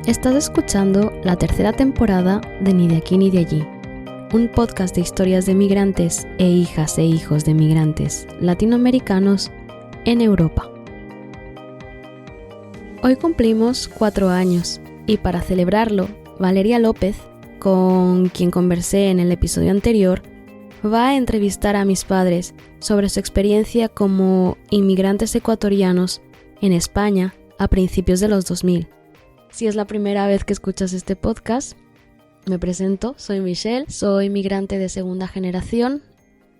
Estás escuchando la tercera temporada de Ni de aquí ni de allí, un podcast de historias de migrantes e hijas e hijos de migrantes latinoamericanos en Europa. Hoy cumplimos 4 años y para celebrarlo, Valeria López, con quien conversé en el episodio anterior, va a entrevistar a mis padres sobre su experiencia como inmigrantes ecuatorianos en España a principios de los 2000. Si es la primera vez que escuchas este podcast, me presento, soy Michelle, soy migrante de segunda generación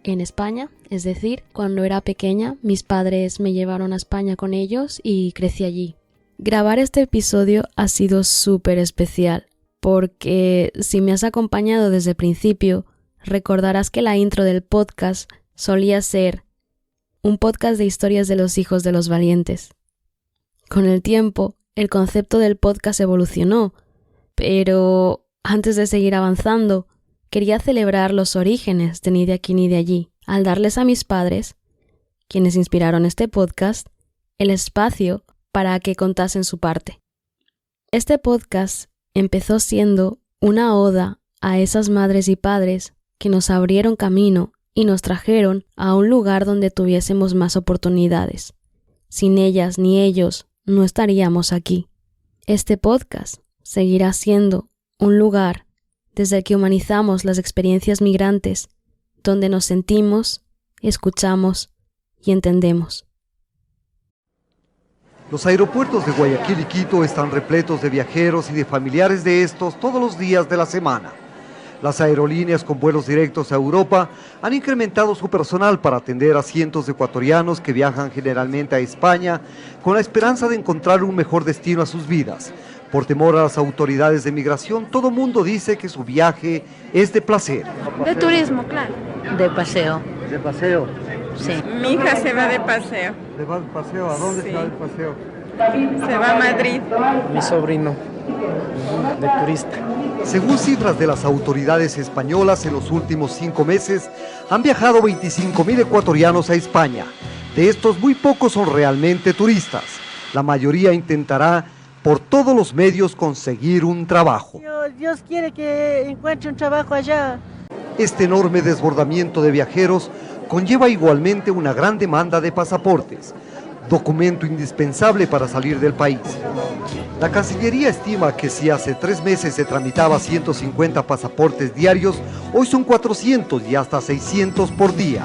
en España, es decir, cuando era pequeña mis padres me llevaron a España con ellos y crecí allí. Grabar este episodio ha sido súper especial porque si me has acompañado desde el principio, recordarás que la intro del podcast solía ser un podcast de historias de los hijos de los valientes. Con el tiempo, el concepto del podcast evolucionó, pero antes de seguir avanzando, quería celebrar los orígenes de Ni de aquí ni de allí, al darles a mis padres, quienes inspiraron este podcast, el espacio para que contasen su parte. Este podcast empezó siendo una oda a esas madres y padres que nos abrieron camino y nos trajeron a un lugar donde tuviésemos más oportunidades. Sin ellas ni ellos no estaríamos aquí. Este podcast seguirá siendo un lugar desde el que humanizamos las experiencias migrantes, donde nos sentimos, escuchamos y entendemos. Los aeropuertos de Guayaquil y Quito están repletos de viajeros y de familiares de estos todos los días de la semana. Las aerolíneas con vuelos directos a Europa han incrementado su personal para atender a cientos de ecuatorianos que viajan generalmente a España con la esperanza de encontrar un mejor destino a sus vidas. Por temor a las autoridades de migración, todo mundo dice que su viaje es de placer. De turismo, claro. De paseo. ¿De paseo? Sí. Mi hija se va de paseo. ¿Se va de paseo? ¿A dónde se va de paseo? Se va a Madrid. Mi sobrino, de turista. Según cifras de las autoridades españolas, en los últimos 5 meses han viajado 25.000 ecuatorianos a España. De estos, muy pocos son realmente turistas. La mayoría intentará por todos los medios conseguir un trabajo. Dios quiere que encuentre un trabajo allá. Este enorme desbordamiento de viajeros conlleva igualmente una gran demanda de pasaportes, documento indispensable para salir del país. La Cancillería estima que si hace 3 meses se tramitaba 150 pasaportes diarios, hoy son 400 y hasta 600 por día.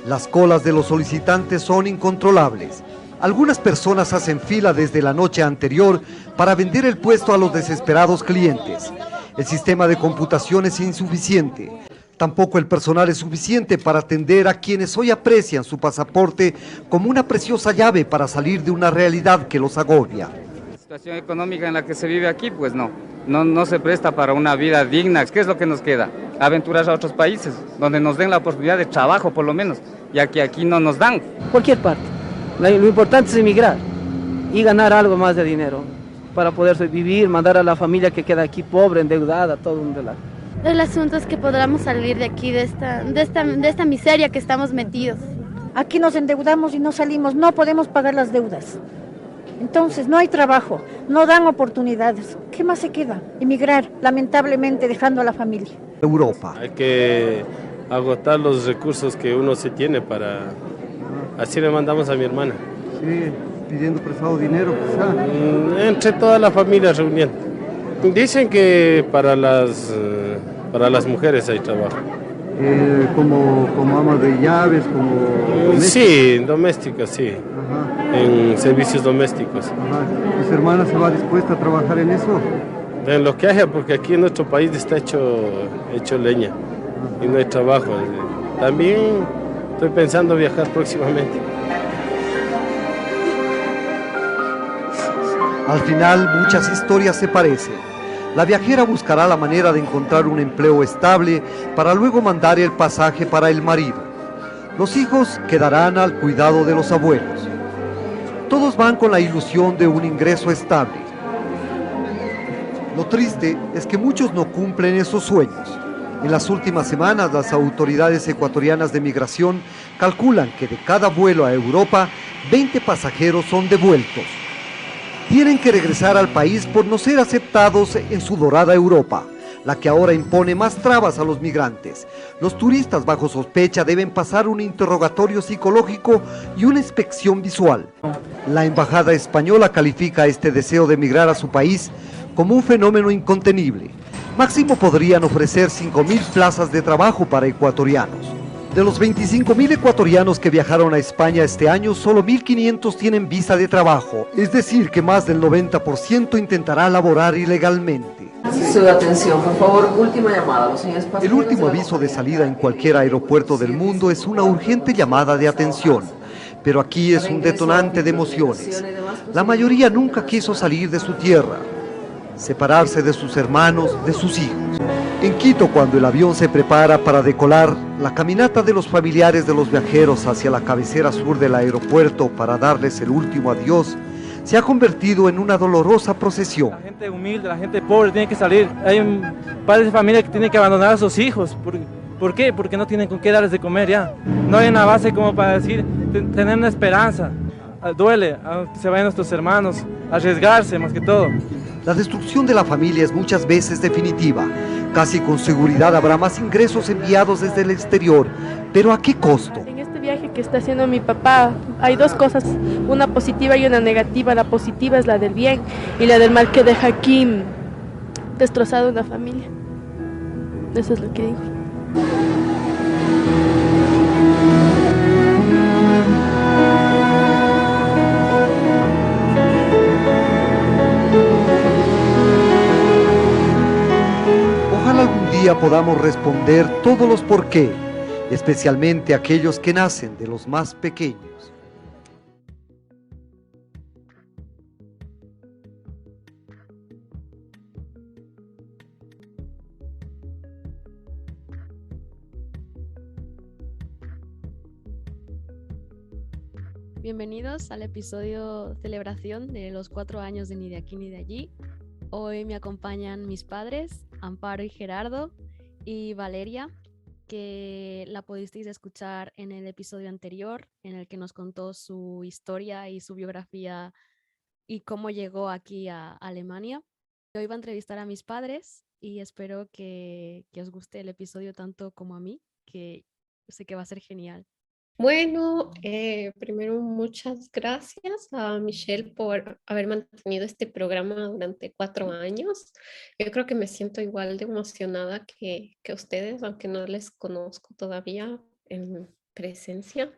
Las colas de los solicitantes son incontrolables. Algunas personas hacen fila desde la noche anterior para vender el puesto a los desesperados clientes. El sistema de computación es insuficiente. Tampoco el personal es suficiente para atender a quienes hoy aprecian su pasaporte como una preciosa llave para salir de una realidad que los agobia. La situación económica en la que se vive aquí, pues no se presta para una vida digna. ¿Qué es lo que nos queda? Aventurar a otros países, donde nos den la oportunidad de trabajo por lo menos, ya que aquí no nos dan. Cualquier parte. Lo importante es emigrar y ganar algo más de dinero para poder vivir, mandar a la familia que queda aquí pobre, endeudada, todo un relajo. El asunto es que podamos salir de aquí, de esta miseria que estamos metidos. Aquí nos endeudamos y no salimos, no podemos pagar las deudas. Entonces no hay trabajo, no dan oportunidades. ¿Qué más se queda? Emigrar, lamentablemente dejando a la familia. Europa. Hay que agotar los recursos que uno se tiene para... Así le mandamos a mi hermana. Sí, pidiendo prestado dinero, quizá. Entre toda la familia reuniendo. Dicen que para las mujeres hay trabajo. Como amas de llaves, como... Sí, domésticas, sí. Ajá. En servicios domésticos. Ajá. ¿Tu hermana se va dispuesta a trabajar en eso? En lo que haya, porque aquí en nuestro país está hecho leña. Ajá. Y no hay trabajo. También estoy pensando viajar próximamente. Al final, muchas historias se parecen. La viajera buscará la manera de encontrar un empleo estable para luego mandar el pasaje para el marido. Los hijos quedarán al cuidado de los abuelos. Todos van con la ilusión de un ingreso estable. Lo triste es que muchos no cumplen esos sueños. En las últimas semanas, las autoridades ecuatorianas de migración calculan que de cada vuelo a Europa, 20 pasajeros son devueltos. tienen que regresar al país por no ser aceptados en su dorada Europa, la que ahora impone más trabas a los migrantes. Los turistas bajo sospecha deben pasar un interrogatorio psicológico y una inspección visual. La embajada española califica este deseo de emigrar a su país como un fenómeno incontenible. Máximo podrían ofrecer 5.000 plazas de trabajo para ecuatorianos. De los 25.000 ecuatorianos que viajaron a España este año, solo 1.500 tienen visa de trabajo, es decir, que más del 90% intentará laborar ilegalmente. Su atención, por favor, última llamada. Los señores El último aviso de salida en cualquier aeropuerto del mundo es una urgente llamada de atención, pero aquí es un detonante de emociones. La mayoría nunca quiso salir de su tierra, separarse de sus hermanos, de sus hijos. En Quito, cuando el avión se prepara para decolar, la caminata de los familiares de los viajeros hacia la cabecera sur del aeropuerto para darles el último adiós, se ha convertido en una dolorosa procesión. La gente humilde, la gente pobre tiene que salir. Hay padres de familia que tienen que abandonar a sus hijos. ¿Por qué? Porque no tienen con qué darles de comer ya. No hay una base como para decir, tener una esperanza. Duele, aunque se vayan nuestros hermanos, arriesgarse más que todo. La destrucción de la familia es muchas veces definitiva. Casi con seguridad habrá más ingresos enviados desde el exterior, pero ¿a qué costo? En este viaje que está haciendo mi papá hay dos cosas, una positiva y una negativa. La positiva es la del bien y la del mal, que deja aquí destrozada una familia. Eso es lo que digo. Ojalá algún día podamos responder todos los por qué, especialmente aquellos que nacen de los más pequeños. Bienvenidos al episodio celebración de los 4 años de Ni de aquí ni de allí. Hoy me acompañan mis padres, Amparo y Gerardo, y Valeria, que la pudisteis escuchar en el episodio anterior, en el que nos contó su historia y su biografía y cómo llegó aquí a Alemania. Hoy va a entrevistar a mis padres y espero que os guste el episodio tanto como a mí, que sé que va a ser genial. Bueno, primero muchas gracias a Michelle por haber mantenido este programa durante 4 años. Yo creo que me siento igual de emocionada que ustedes, aunque no les conozco todavía en presencia.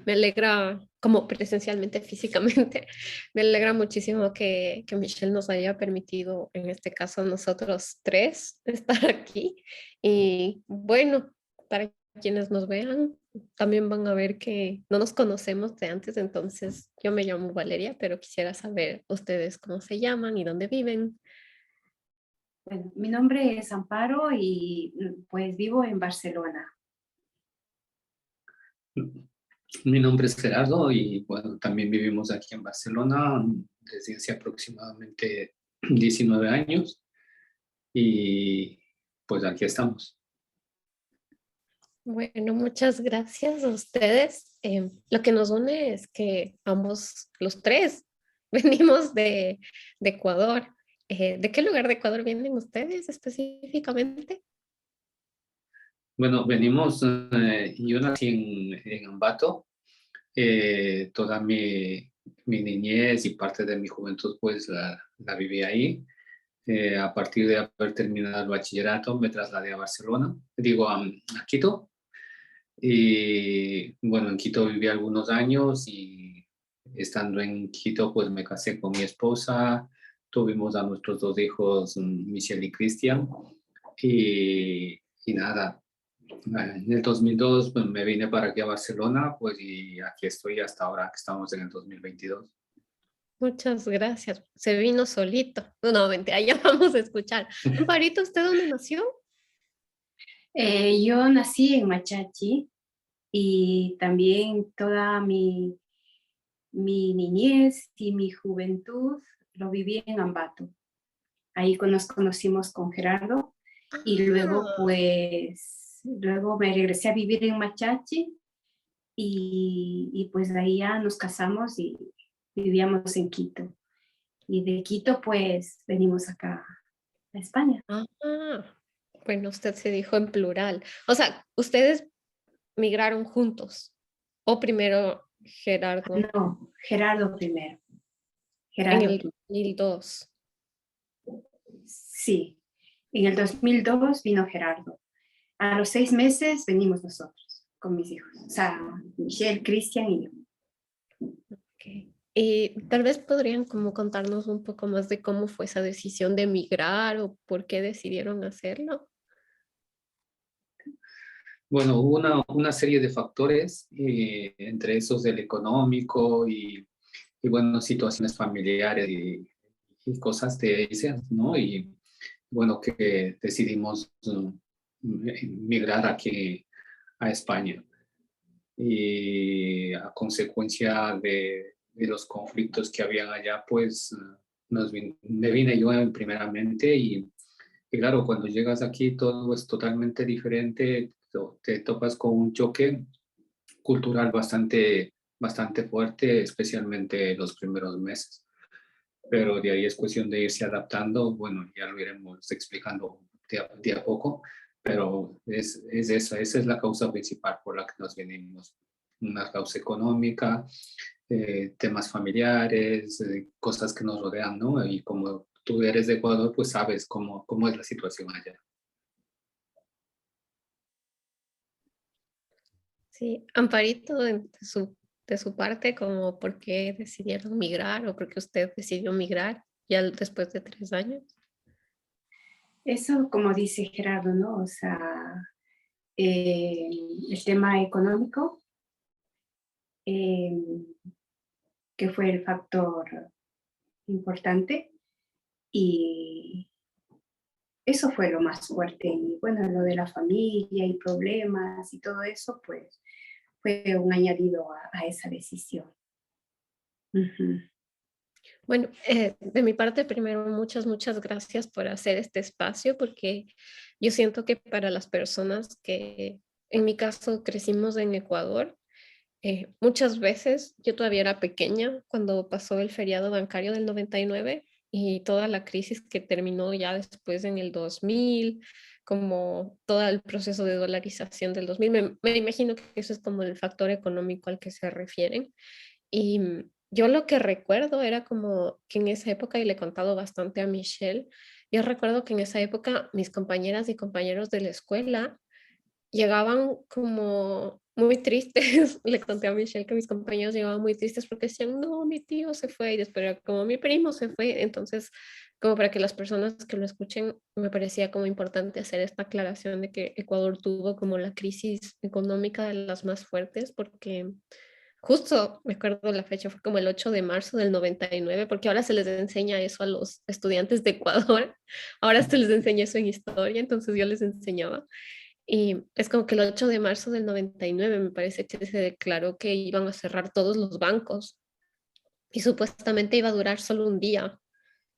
Me alegra, como presencialmente, físicamente, me alegra muchísimo que Michelle nos haya permitido, en este caso a nosotros 3, estar aquí. Y bueno, para quienes nos vean, también van a ver que no nos conocemos de antes. Entonces yo me llamo Valeria, pero quisiera saber ustedes cómo se llaman y dónde viven. Bueno, mi nombre es Amparo y pues vivo en Barcelona. Mi nombre es Gerardo y bueno, también vivimos aquí en Barcelona desde hace aproximadamente 19 años y pues aquí estamos. Bueno, muchas gracias a ustedes. Lo que nos une es que ambos, los 3, venimos de Ecuador. ¿De qué lugar de Ecuador vienen ustedes específicamente? Bueno, venimos, yo nací en Ambato. Toda mi niñez y parte de mi juventud pues la viví ahí. A partir de haber terminado el bachillerato me trasladé a Barcelona, a Quito. Y bueno, en Quito viví algunos años y estando en Quito pues me casé con mi esposa, tuvimos a nuestros 2 hijos, Michelle y Cristian, y nada, en el 2002 pues, me vine para aquí a Barcelona pues y aquí estoy hasta ahora que estamos en el 2022. Muchas gracias. Se vino solito. No, mentira, ya vamos a escuchar. Amparito, ¿usted dónde nació? Yo nací en Machachi y también toda mi niñez y mi juventud lo viví en Ambato. Ahí nos conocimos con Gerardo y luego me regresé a vivir en Machachi y pues ahí ya nos casamos y vivíamos en Quito. Y de Quito, pues, venimos acá a España. Ah, bueno, usted se dijo en plural. O sea, ustedes migraron juntos. O primero Gerardo. No, Gerardo primero. En Gerardo el primero. 2002. Sí, en el 2002 vino Gerardo. A los 6 meses venimos nosotros con mis hijos. O sea, Michelle, Cristian y yo. Okay. Y tal vez podrían como contarnos un poco más de cómo fue esa decisión de emigrar o por qué decidieron hacerlo. Bueno, hubo una serie de factores, entre esos del económico y bueno, situaciones familiares y cosas de esas, ¿no? Y bueno, que decidimos migrar aquí a España. Y a consecuencia de los conflictos que habían allá, pues me vine yo primeramente y claro, cuando llegas aquí todo es totalmente diferente, te topas con un choque cultural bastante fuerte, especialmente los primeros meses. Pero de ahí es cuestión de irse adaptando, bueno, ya lo iremos explicando de a poco, pero esa es la causa principal por la que nos venimos. Una causa económica, temas familiares, cosas que nos rodean, ¿no? Y como tú eres de Ecuador, pues sabes cómo es la situación allá. Sí, Amparito, de su parte, como por qué decidieron migrar o por qué usted decidió migrar ya después de 3 años. Eso, como dice Gerardo, ¿no? O sea, el tema económico, que fue el factor importante, y eso fue lo más fuerte. Y bueno, lo de la familia y problemas y todo eso, pues fue un añadido a esa decisión. Uh-huh. Bueno, de mi parte, primero, muchas gracias por hacer este espacio, porque yo siento que para las personas que, en mi caso, crecimos en Ecuador, muchas veces, yo todavía era pequeña cuando pasó el feriado bancario del 99 y toda la crisis que terminó ya después en el 2000, como todo el proceso de dolarización del 2000. Me imagino que eso es como el factor económico al que se refieren. Y yo lo que recuerdo era como que en esa época, y le he contado bastante a Michelle, yo recuerdo que en esa época mis compañeras y compañeros de la escuela llegaban como muy tristes. Le conté a Michelle que mis compañeros llegaban muy tristes porque decían, no, mi tío se fue, y después era como mi primo se fue. Entonces, como para que las personas que lo escuchen, me parecía como importante hacer esta aclaración de que Ecuador tuvo como la crisis económica de las más fuertes, porque justo me acuerdo la fecha, fue como el 8 de marzo del 99, porque ahora se les enseña eso a los estudiantes de Ecuador, ahora se les enseña eso en historia, entonces yo les enseñaba. Y es como que el 8 de marzo del 99 me parece que se declaró que iban a cerrar todos los bancos y supuestamente iba a durar solo un día,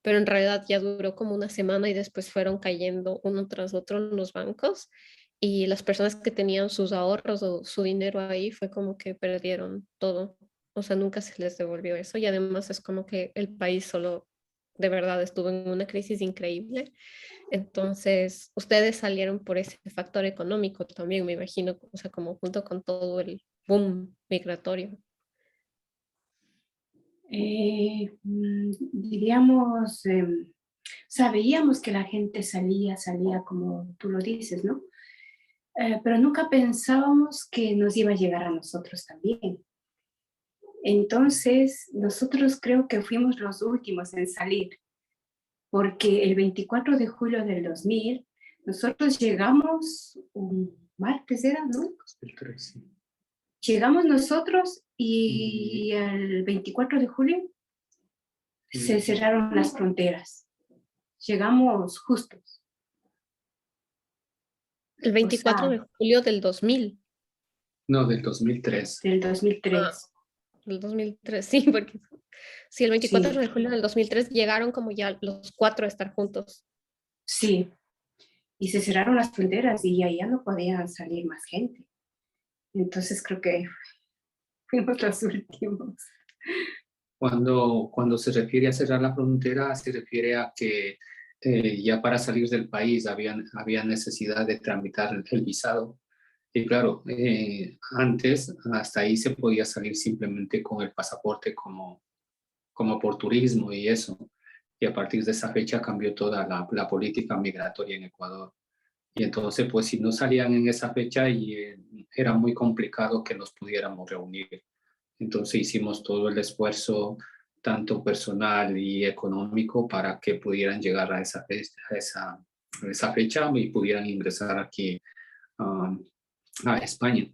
pero en realidad ya duró como una semana y después fueron cayendo uno tras otro los bancos y las personas que tenían sus ahorros o su dinero ahí fue como que perdieron todo. O sea, nunca se les devolvió eso y además es como que el país solo de verdad estuvo en una crisis increíble. Entonces, ustedes salieron por ese factor económico también, me imagino, o sea, como junto con todo el boom migratorio. Diríamos, o sea, veíamos que la gente salía como tú lo dices, ¿no? Pero nunca pensábamos que nos iba a llegar a nosotros también. Entonces, nosotros creo que fuimos los últimos en salir, porque el 24 de julio del 2000, nosotros llegamos, un martes era, ¿no? Llegamos nosotros y el 24 de julio se cerraron las fronteras. Llegamos justos. El 24 de julio del 2000. No, del 2003. Del 2003. Del 2003, sí, porque sí, el 24 de julio del 2003 llegaron como ya los 4 a estar juntos. Sí, y se cerraron las fronteras y ya no podían salir más gente. Entonces creo que fuimos los últimos. Cuando se refiere a cerrar la frontera, se refiere a que ya para salir del país había necesidad de tramitar el visado. Y claro, antes hasta ahí se podía salir simplemente con el pasaporte como por turismo y eso. Y a partir de esa fecha cambió toda la política migratoria en Ecuador. Y entonces, pues si no salían en esa fecha, era muy complicado que nos pudiéramos reunir. Entonces hicimos todo el esfuerzo, tanto personal y económico, para que pudieran llegar a esa fecha y pudieran ingresar aquí a España.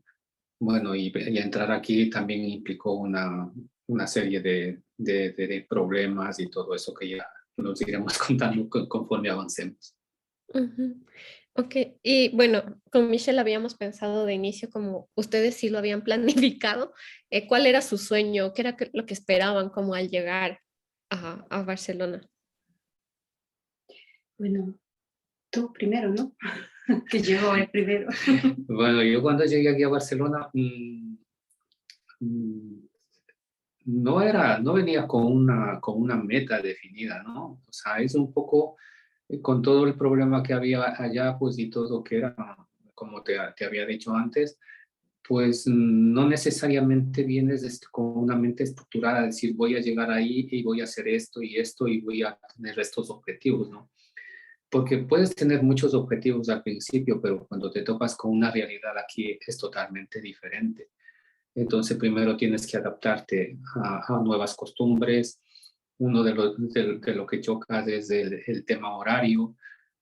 Bueno, y entrar aquí también implicó una serie de problemas y todo eso que ya nos iremos contando conforme avancemos. Ujú. Ok, y bueno, con Michelle habíamos pensado de inicio como ustedes sí lo habían planificado. ¿Cuál era su sueño? ¿Qué era lo que esperaban como al llegar a Barcelona? Bueno, tú primero, ¿no? Que llegó el primero. Bueno, yo cuando llegué aquí a Barcelona no venía con una meta definida, ¿no? O sea, es un poco con todo el problema que había allá, pues y todo que era, como te había dicho antes, pues no necesariamente vienes con una mente estructurada, decir voy a llegar ahí y voy a hacer esto y voy a tener estos objetivos, ¿no? Porque puedes tener muchos objetivos al principio, pero cuando te topas con una realidad aquí es totalmente diferente. Entonces primero tienes que adaptarte a nuevas costumbres. Uno de lo que choca es el tema horario,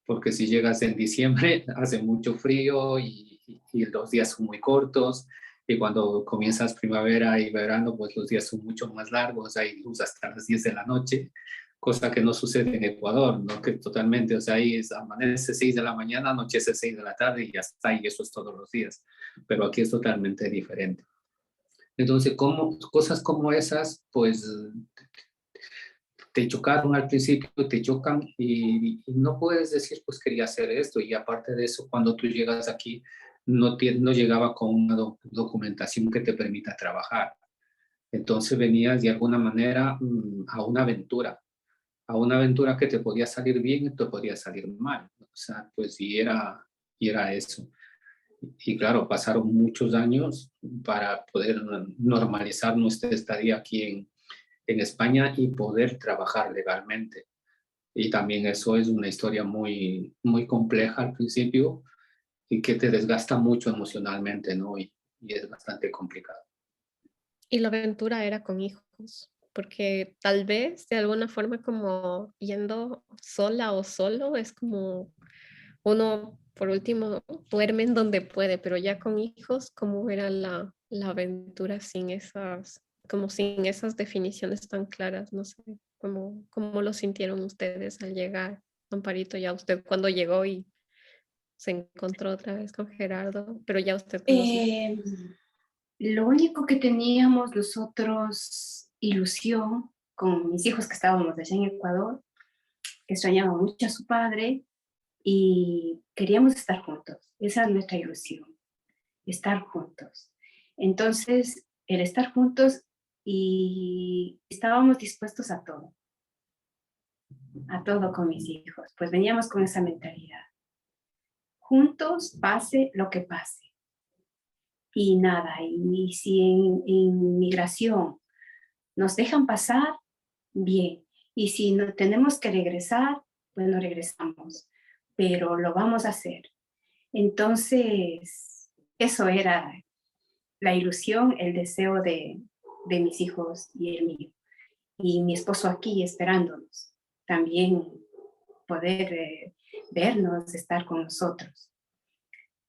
porque si llegas en diciembre hace mucho frío y los días son muy cortos, y cuando comienzas primavera y verano, pues los días son mucho más largos, hay luz hasta las 10 de la noche, cosa que no sucede en Ecuador, ¿no? Que totalmente, o sea, ahí amanece 6 de la mañana, anochece 6 de la tarde y ya está, y eso es todos los días, pero aquí es totalmente diferente. Entonces, cosas como esas, pues te chocaron al principio, te chocan y no puedes decir, pues quería hacer esto. Y aparte de eso, cuando tú llegas aquí, no llegaba con una documentación que te permita trabajar. Entonces venías de alguna manera a una aventura que te podía salir bien y te podía salir mal. O sea, pues y era eso. Y claro, pasaron muchos años para poder normalizar nuestra estadía aquí en España y poder trabajar legalmente. Y también eso es una historia muy, muy compleja al principio y que te desgasta mucho emocionalmente, ¿no? Y es bastante complicado. Y la aventura era con hijos, porque tal vez de alguna forma como yendo sola o solo es como uno por último duerme en donde puede, pero ya con hijos, ¿cómo era la aventura como sin esas definiciones tan claras? No sé, ¿cómo lo sintieron ustedes al llegar? Amparito, ya usted cuando llegó y se encontró otra vez con Gerardo, pero ya usted conocía. Lo único que teníamos nosotros ilusión con mis hijos que estábamos allá en Ecuador, que extrañaban mucho a su padre y queríamos estar juntos. Esa es nuestra ilusión, estar juntos. Entonces, el estar juntos y estábamos dispuestos a todo con mis hijos, pues veníamos con esa mentalidad. Juntos, pase lo que pase. Y nada, y si en migración nos dejan pasar, bien. Y si no tenemos que regresar, bueno, regresamos, pero lo vamos a hacer. Entonces, eso era la ilusión, el deseo de mis hijos y el mío. Y mi esposo aquí esperándonos, también poder vernos, estar con nosotros.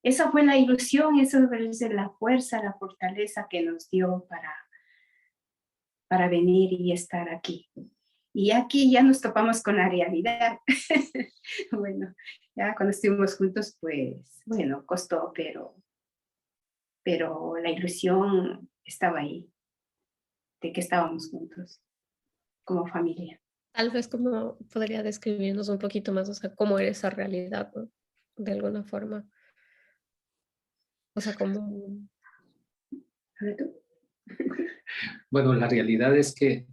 Esa fue la ilusión, esa es la fuerza, la fortaleza que nos dio para venir y estar aquí. Y aquí ya nos topamos con la realidad. Bueno, ya cuando estuvimos juntos, pues, bueno, costó, pero la ilusión estaba ahí, de que estábamos juntos, como familia. Tal vez como podría describirnos un poquito más, o sea, cómo era esa realidad, ¿no? De alguna forma. O sea, como... A ver, tú. Bueno, la realidad es que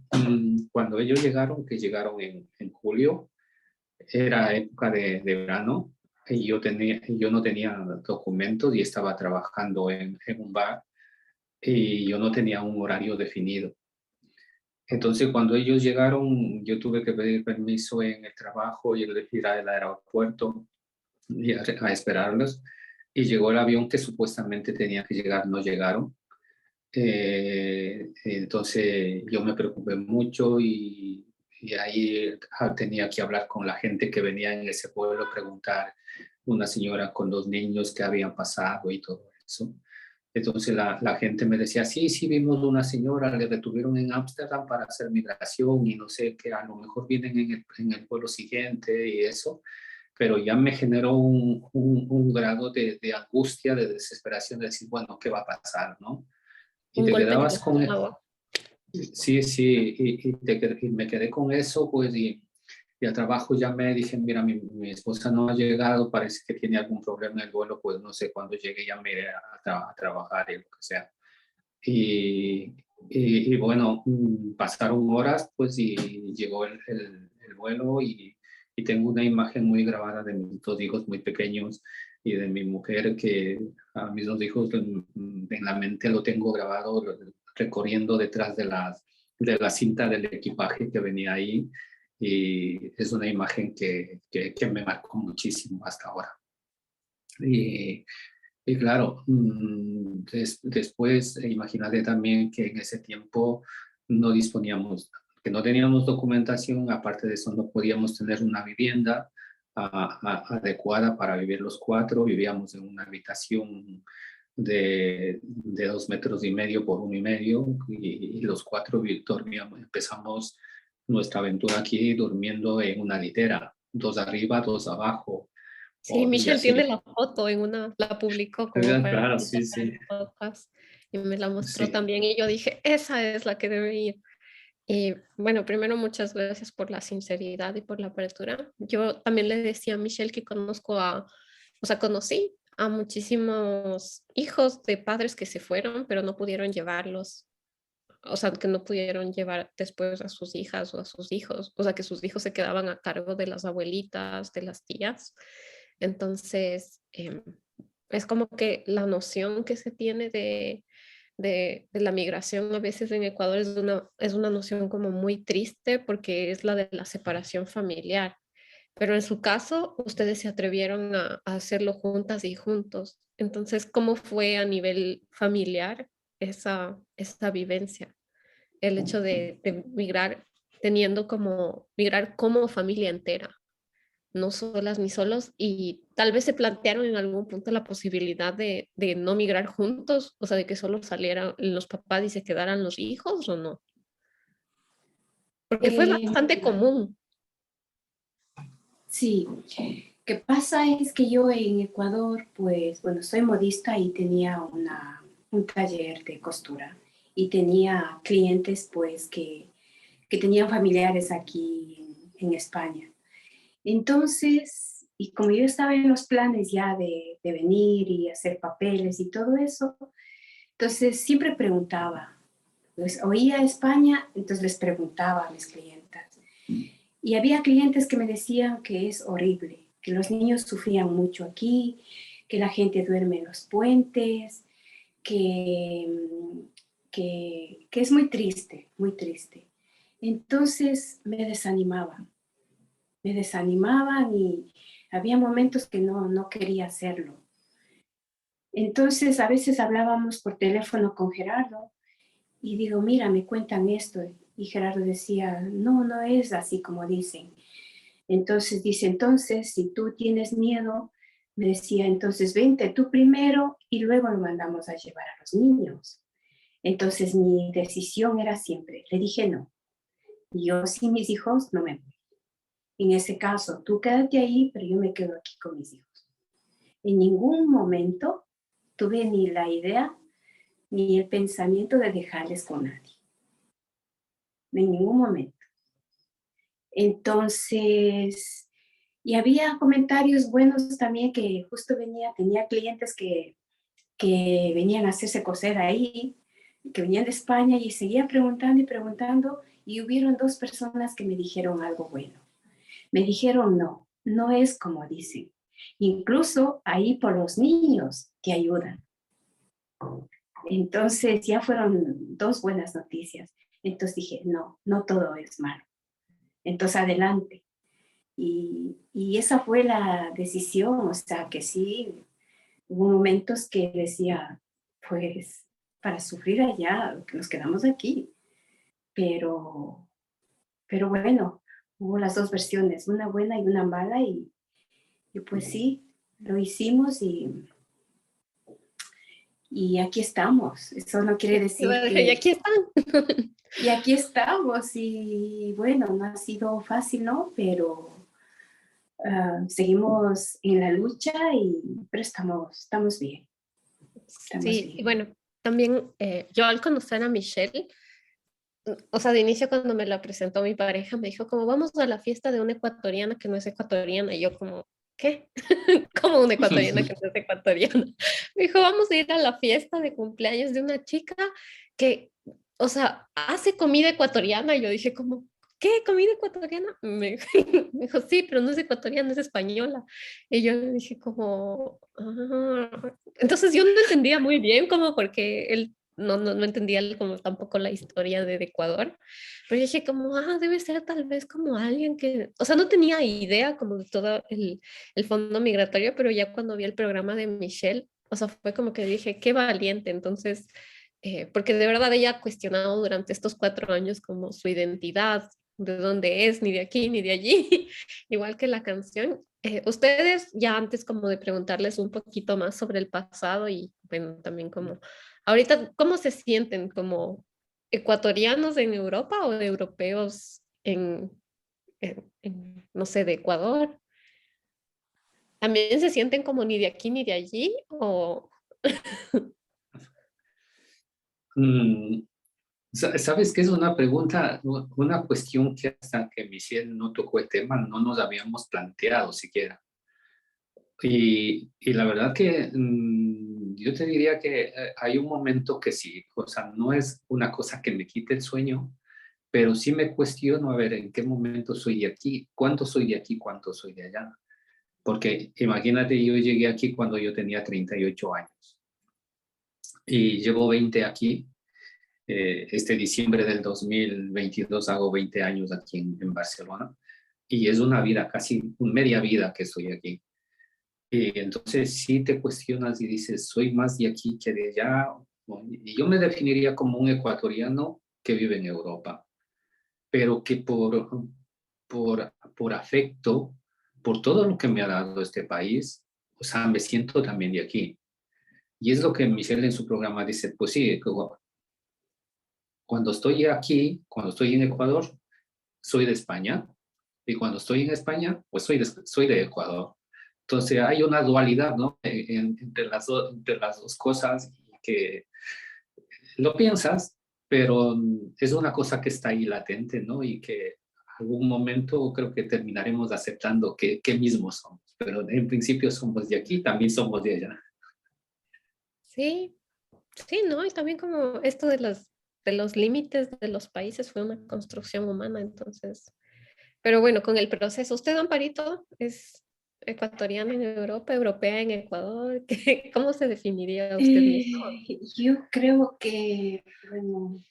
cuando ellos llegaron, que llegaron en julio, era época de verano y yo no tenía documentos y estaba trabajando en un bar y yo no tenía un horario definido. Entonces, cuando ellos llegaron, yo tuve que pedir permiso en el trabajo y ir al aeropuerto y a esperarlos. Y llegó el avión que supuestamente tenía que llegar, no llegaron. Entonces, yo me preocupé mucho y ahí tenía que hablar con la gente que venía en ese pueblo, preguntar una señora con 2 niños que habían pasado y todo eso. Entonces la gente me decía, sí, sí, vimos una señora, le detuvieron en Ámsterdam para hacer migración y no sé, que a lo mejor vienen en el pueblo siguiente y eso, pero ya me generó un grado de angustia, de desesperación, de decir, bueno, ¿qué va a pasar, no? Y Un te golpe en el quedabas con... estómago. Sí, sí, y me quedé con eso, pues, y al trabajo ya me dije, mira, mi esposa no ha llegado, parece que tiene algún problema en el vuelo, pues no sé, cuando llegue ya me iré a trabajar y lo que sea. Y bueno, pasaron horas, pues, y llegó el vuelo y tengo una imagen muy grabada de mis 2 hijos muy pequeños y de mi mujer que a mis 2 hijos en la mente lo tengo grabado recorriendo detrás de la cinta del equipaje que venía ahí y es una imagen que me marcó muchísimo hasta ahora. Y claro, después imagínate también que en ese tiempo no disponíamos, que no teníamos documentación, aparte de eso no podíamos tener una vivienda adecuada para vivir los 4, vivíamos en una habitación de 2,5 metros por 1,5 y los 4 dormíamos, empezamos nuestra aventura aquí durmiendo en una litera, 2 arriba, 2 abajo. Sí, Y Michelle así. tiene la foto la publicó como para Claro, sí, sí. el podcast y me la mostró Sí. también y yo dije, esa es la que debe ir. Y bueno, primero muchas gracias por la sinceridad y por la apertura. Yo también le decía a Michelle que conocí a muchísimos hijos de padres que se fueron, pero no pudieron llevarlos. O sea, que no pudieron llevar después a sus hijas o a sus hijos. O sea, que sus hijos se quedaban a cargo de las abuelitas, de las tías. Entonces, es como que la noción que se tiene de la migración a veces en Ecuador es una noción como muy triste porque es la de la separación familiar. Pero en su caso, ustedes se atrevieron a hacerlo juntas y juntos. Entonces, ¿cómo fue a nivel familiar esa vivencia? El hecho de migrar migrar como familia entera, no solas ni solos, y tal vez se plantearon en algún punto la posibilidad de no migrar juntos, o sea, de que solo salieran los papás y se quedaran los hijos, ¿o no? Porque fue bastante común. Sí, ¿qué pasa? Es que yo en Ecuador, pues, bueno, soy modista y tenía un taller de costura y tenía clientes, pues, que tenían familiares aquí en España. Entonces, y como yo estaba en los planes ya de venir y hacer papeles y todo eso, entonces siempre preguntaba, pues oía España, entonces les preguntaba a mis clientas. Y había clientes que me decían que es horrible, que los niños sufrían mucho aquí, que la gente duerme en los puentes, que es muy triste, muy triste. Entonces me desanimaban y había momentos que no quería hacerlo. Entonces a veces hablábamos por teléfono con Gerardo y digo, mira, me cuentan esto. Y Gerardo decía, no es así como dicen. Entonces dice, entonces, si tú tienes miedo, me decía, entonces vente tú primero y luego lo mandamos a llevar a los niños. Entonces mi decisión era siempre, le dije no. Yo sin mis hijos no me voy. En ese caso, tú quédate ahí, pero yo me quedo aquí con mis hijos. En ningún momento tuve ni la idea ni el pensamiento de dejarles con nadie. En ningún momento. Entonces, y había comentarios buenos también que justo tenía clientes que venían a hacerse coser ahí. que venían de España y seguía preguntando y preguntando y hubieron 2 personas que me dijeron algo bueno. Me dijeron, no, no es como dicen. Incluso ahí por los niños te ayudan. Entonces ya fueron 2 buenas noticias. Entonces dije, no, no todo es malo. Entonces adelante. Y esa fue la decisión, o sea que sí, hubo momentos que decía, pues para sufrir allá, que nos quedamos aquí. Pero bueno, hubo las 2 versiones, una buena y una mala y pues sí, lo hicimos y aquí estamos. Eso no quiere decir que... Y aquí están. Y aquí estamos y bueno, no ha sido fácil, ¿no? Pero seguimos en la lucha pero estamos bien. Estamos Sí, bien. y bueno, también yo al conocer a Michelle, o sea, de inicio cuando me la presentó mi pareja, me dijo como vamos a la fiesta de una ecuatoriana que no es ecuatoriana, y yo como, ¿qué? Como una ecuatoriana que no es ecuatoriana. Me dijo, vamos a ir a la fiesta de cumpleaños de una chica que, o sea, hace comida ecuatoriana, y yo dije como, ¿qué? ¿Comida ecuatoriana? Me dijo, sí, pero no es ecuatoriana, es española. Y yo le dije como, ah. Entonces yo no entendía muy bien como porque él no entendía como tampoco la historia de Ecuador, pero yo dije como, debe ser tal vez como alguien que, o sea, no tenía idea como de todo el fondo migratorio, pero ya cuando vi el programa de Michelle, o sea, fue como que dije, qué valiente. Entonces, porque de verdad ella ha cuestionado durante estos 4 años como su identidad, de dónde es, ni de aquí ni de allí, igual que la canción. Ustedes ya antes como de preguntarles un poquito más sobre el pasado y bueno, también como ahorita, ¿cómo se sienten como ecuatorianos en Europa o europeos no sé, de Ecuador? ¿También se sienten como ni de aquí ni de allí o... Sabes que es una pregunta, una cuestión que hasta que Michelle no tocó el tema no nos habíamos planteado siquiera. Y la verdad que yo te diría que hay un momento que sí, o sea, no es una cosa que me quite el sueño, pero sí me cuestiono a ver en qué momento soy de aquí, cuánto soy de aquí, cuánto soy de allá. Porque imagínate, yo llegué aquí cuando yo tenía 38 años y llevo 20 aquí. Este diciembre del 2022 hago 20 años aquí en Barcelona y es una vida, casi media vida que estoy aquí. Y entonces sí te cuestionas y dices, soy más de aquí que de allá. Y yo me definiría como un ecuatoriano que vive en Europa, pero que por afecto, por todo lo que me ha dado este país, o sea, me siento también de aquí. Y es lo que Michelle en su programa dice, pues sí, cuando estoy aquí, cuando estoy en Ecuador, soy de España, y cuando estoy en España, pues soy de Ecuador. Entonces hay una dualidad, ¿no? Entre las dos cosas que lo piensas, pero es una cosa que está ahí latente, ¿no? Y que algún momento creo que terminaremos aceptando que mismos somos, pero en principio somos de aquí, también somos de allá. Sí, sí, ¿no? Y también como esto de los límites de los países fue una construcción humana, entonces. Pero bueno, con el proceso, ¿usted, Amparito, es ecuatoriana en Europa, europea en Ecuador? ¿Cómo se definiría usted mismo? Yo creo que, bueno,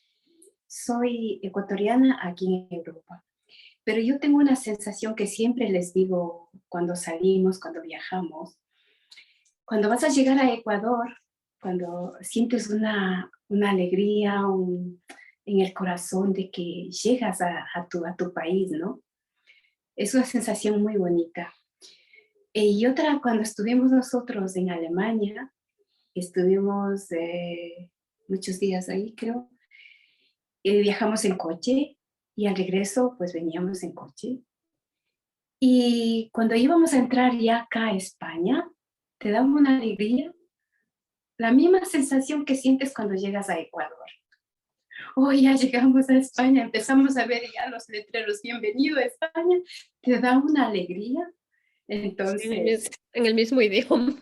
soy ecuatoriana aquí en Europa, pero yo tengo una sensación que siempre les digo cuando salimos, cuando viajamos. Cuando vas a llegar a Ecuador, cuando sientes una alegría en el corazón de que llegas a tu país, ¿no? Es una sensación muy bonita. Y otra, cuando estuvimos nosotros en Alemania, estuvimos muchos días ahí, creo, viajamos en coche y al regreso, pues veníamos en coche. Y cuando íbamos a entrar ya acá a España, te da una alegría, la misma sensación que sientes cuando llegas a Ecuador. Oh, ya llegamos a España, empezamos a ver ya los letreros, bienvenido a España, te da una alegría. Entonces, en el mismo idioma.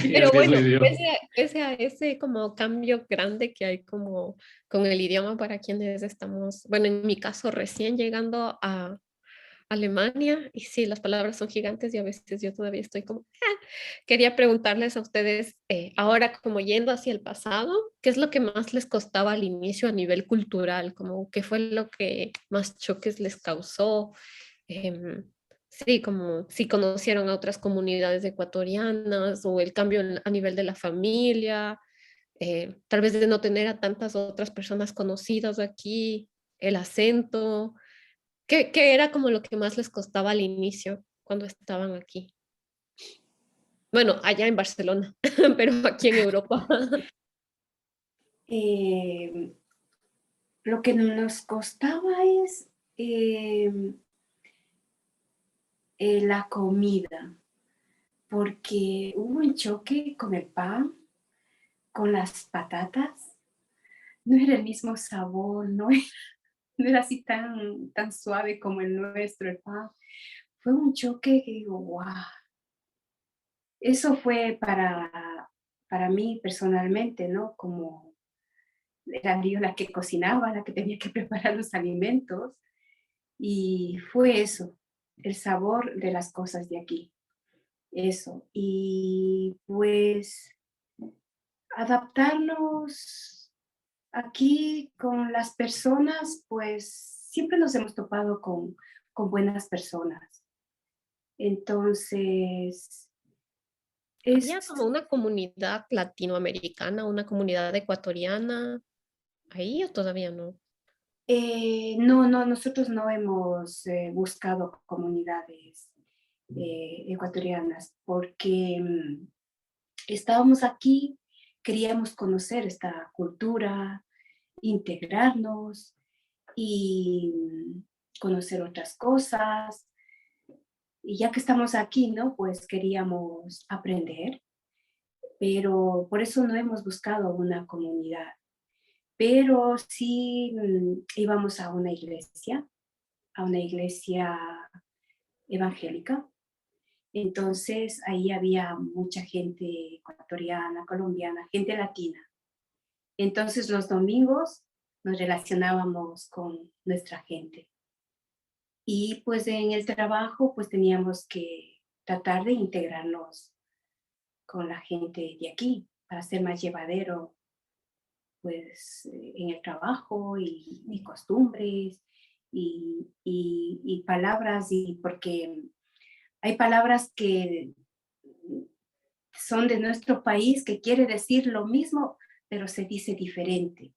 Pero bueno, Es mi idioma. pese a ese como cambio grande que hay como con el idioma para quienes estamos, bueno, en mi caso recién llegando a Alemania, y sí, las palabras son gigantes y a veces yo todavía estoy como, quería preguntarles a ustedes, ahora como yendo hacia el pasado, ¿qué es lo que más les costaba al inicio a nivel cultural? Como, ¿qué fue lo que más choques les causó? Em, sí, como si conocieron a otras comunidades ecuatorianas o el cambio a nivel de la familia, tal vez de no tener a tantas otras personas conocidas aquí, el acento. ¿Qué era como lo que más les costaba al inicio cuando estaban aquí? Bueno, allá en Barcelona, pero aquí en Europa. Eh, lo que nos costaba es la comida, porque hubo un choque con el pan, con las patatas. No era el mismo sabor, no era así tan suave como el nuestro, el pan. Fue un choque que digo, wow. Eso fue para mí personalmente, ¿no? Como era yo la que cocinaba, la que tenía que preparar los alimentos. Y fue eso, el sabor de las cosas de aquí. Eso. Y pues adaptarnos aquí con las personas, pues siempre nos hemos topado con buenas personas. Entonces, Había es, como una comunidad latinoamericana, una comunidad ecuatoriana, ahí o todavía no. no, nosotros no hemos buscado comunidades ecuatorianas porque estábamos aquí, queríamos conocer esta cultura, integrarnos y conocer otras cosas. Y ya que estamos aquí, ¿no? Pues queríamos aprender, pero por eso no hemos buscado una comunidad. Pero sí íbamos a una iglesia evangélica. Entonces ahí había mucha gente ecuatoriana, colombiana, gente latina. Entonces los domingos nos relacionábamos con nuestra gente. Y pues en el trabajo pues teníamos que tratar de integrarnos con la gente de aquí para ser más llevadero pues en el trabajo y costumbres y palabras y porque hay palabras que son de nuestro país que quiere decir lo mismo pero se dice diferente.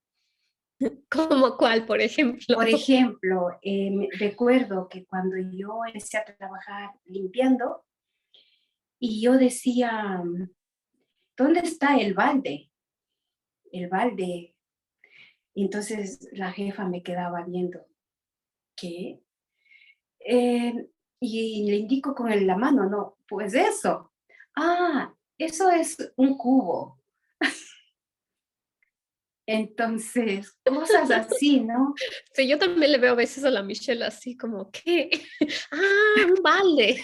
¿Cómo cuál, por ejemplo? Por ejemplo, recuerdo que cuando yo empecé a trabajar limpiando y yo decía, ¿dónde está el balde? El balde. Entonces la jefa me quedaba viendo, ¿qué? Y le indico con la mano, no, pues eso. Ah, eso es un cubo. Entonces, cosas así, ¿no? Sí, yo también le veo a veces a la Michelle así como, ¿qué? Ah, un balde.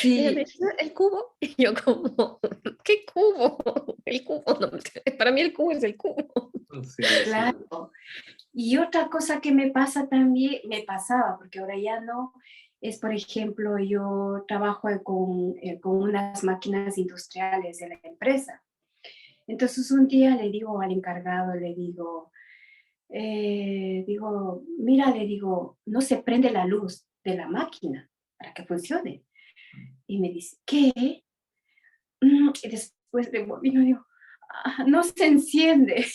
Y ella me Sí. dice, ¿el cubo? Y yo como, ¿qué cubo? El cubo, no, para mí el cubo es el cubo. Sí, Claro. Y otra cosa que me pasa también, me pasaba, porque ahora ya no, es por ejemplo, yo trabajo con unas máquinas industriales de la empresa. Entonces un día le digo al encargado, le digo, mira, le digo, no se prende la luz de la máquina para que funcione. Y me dice, ¿qué? Y después de y yo digo, no se enciende.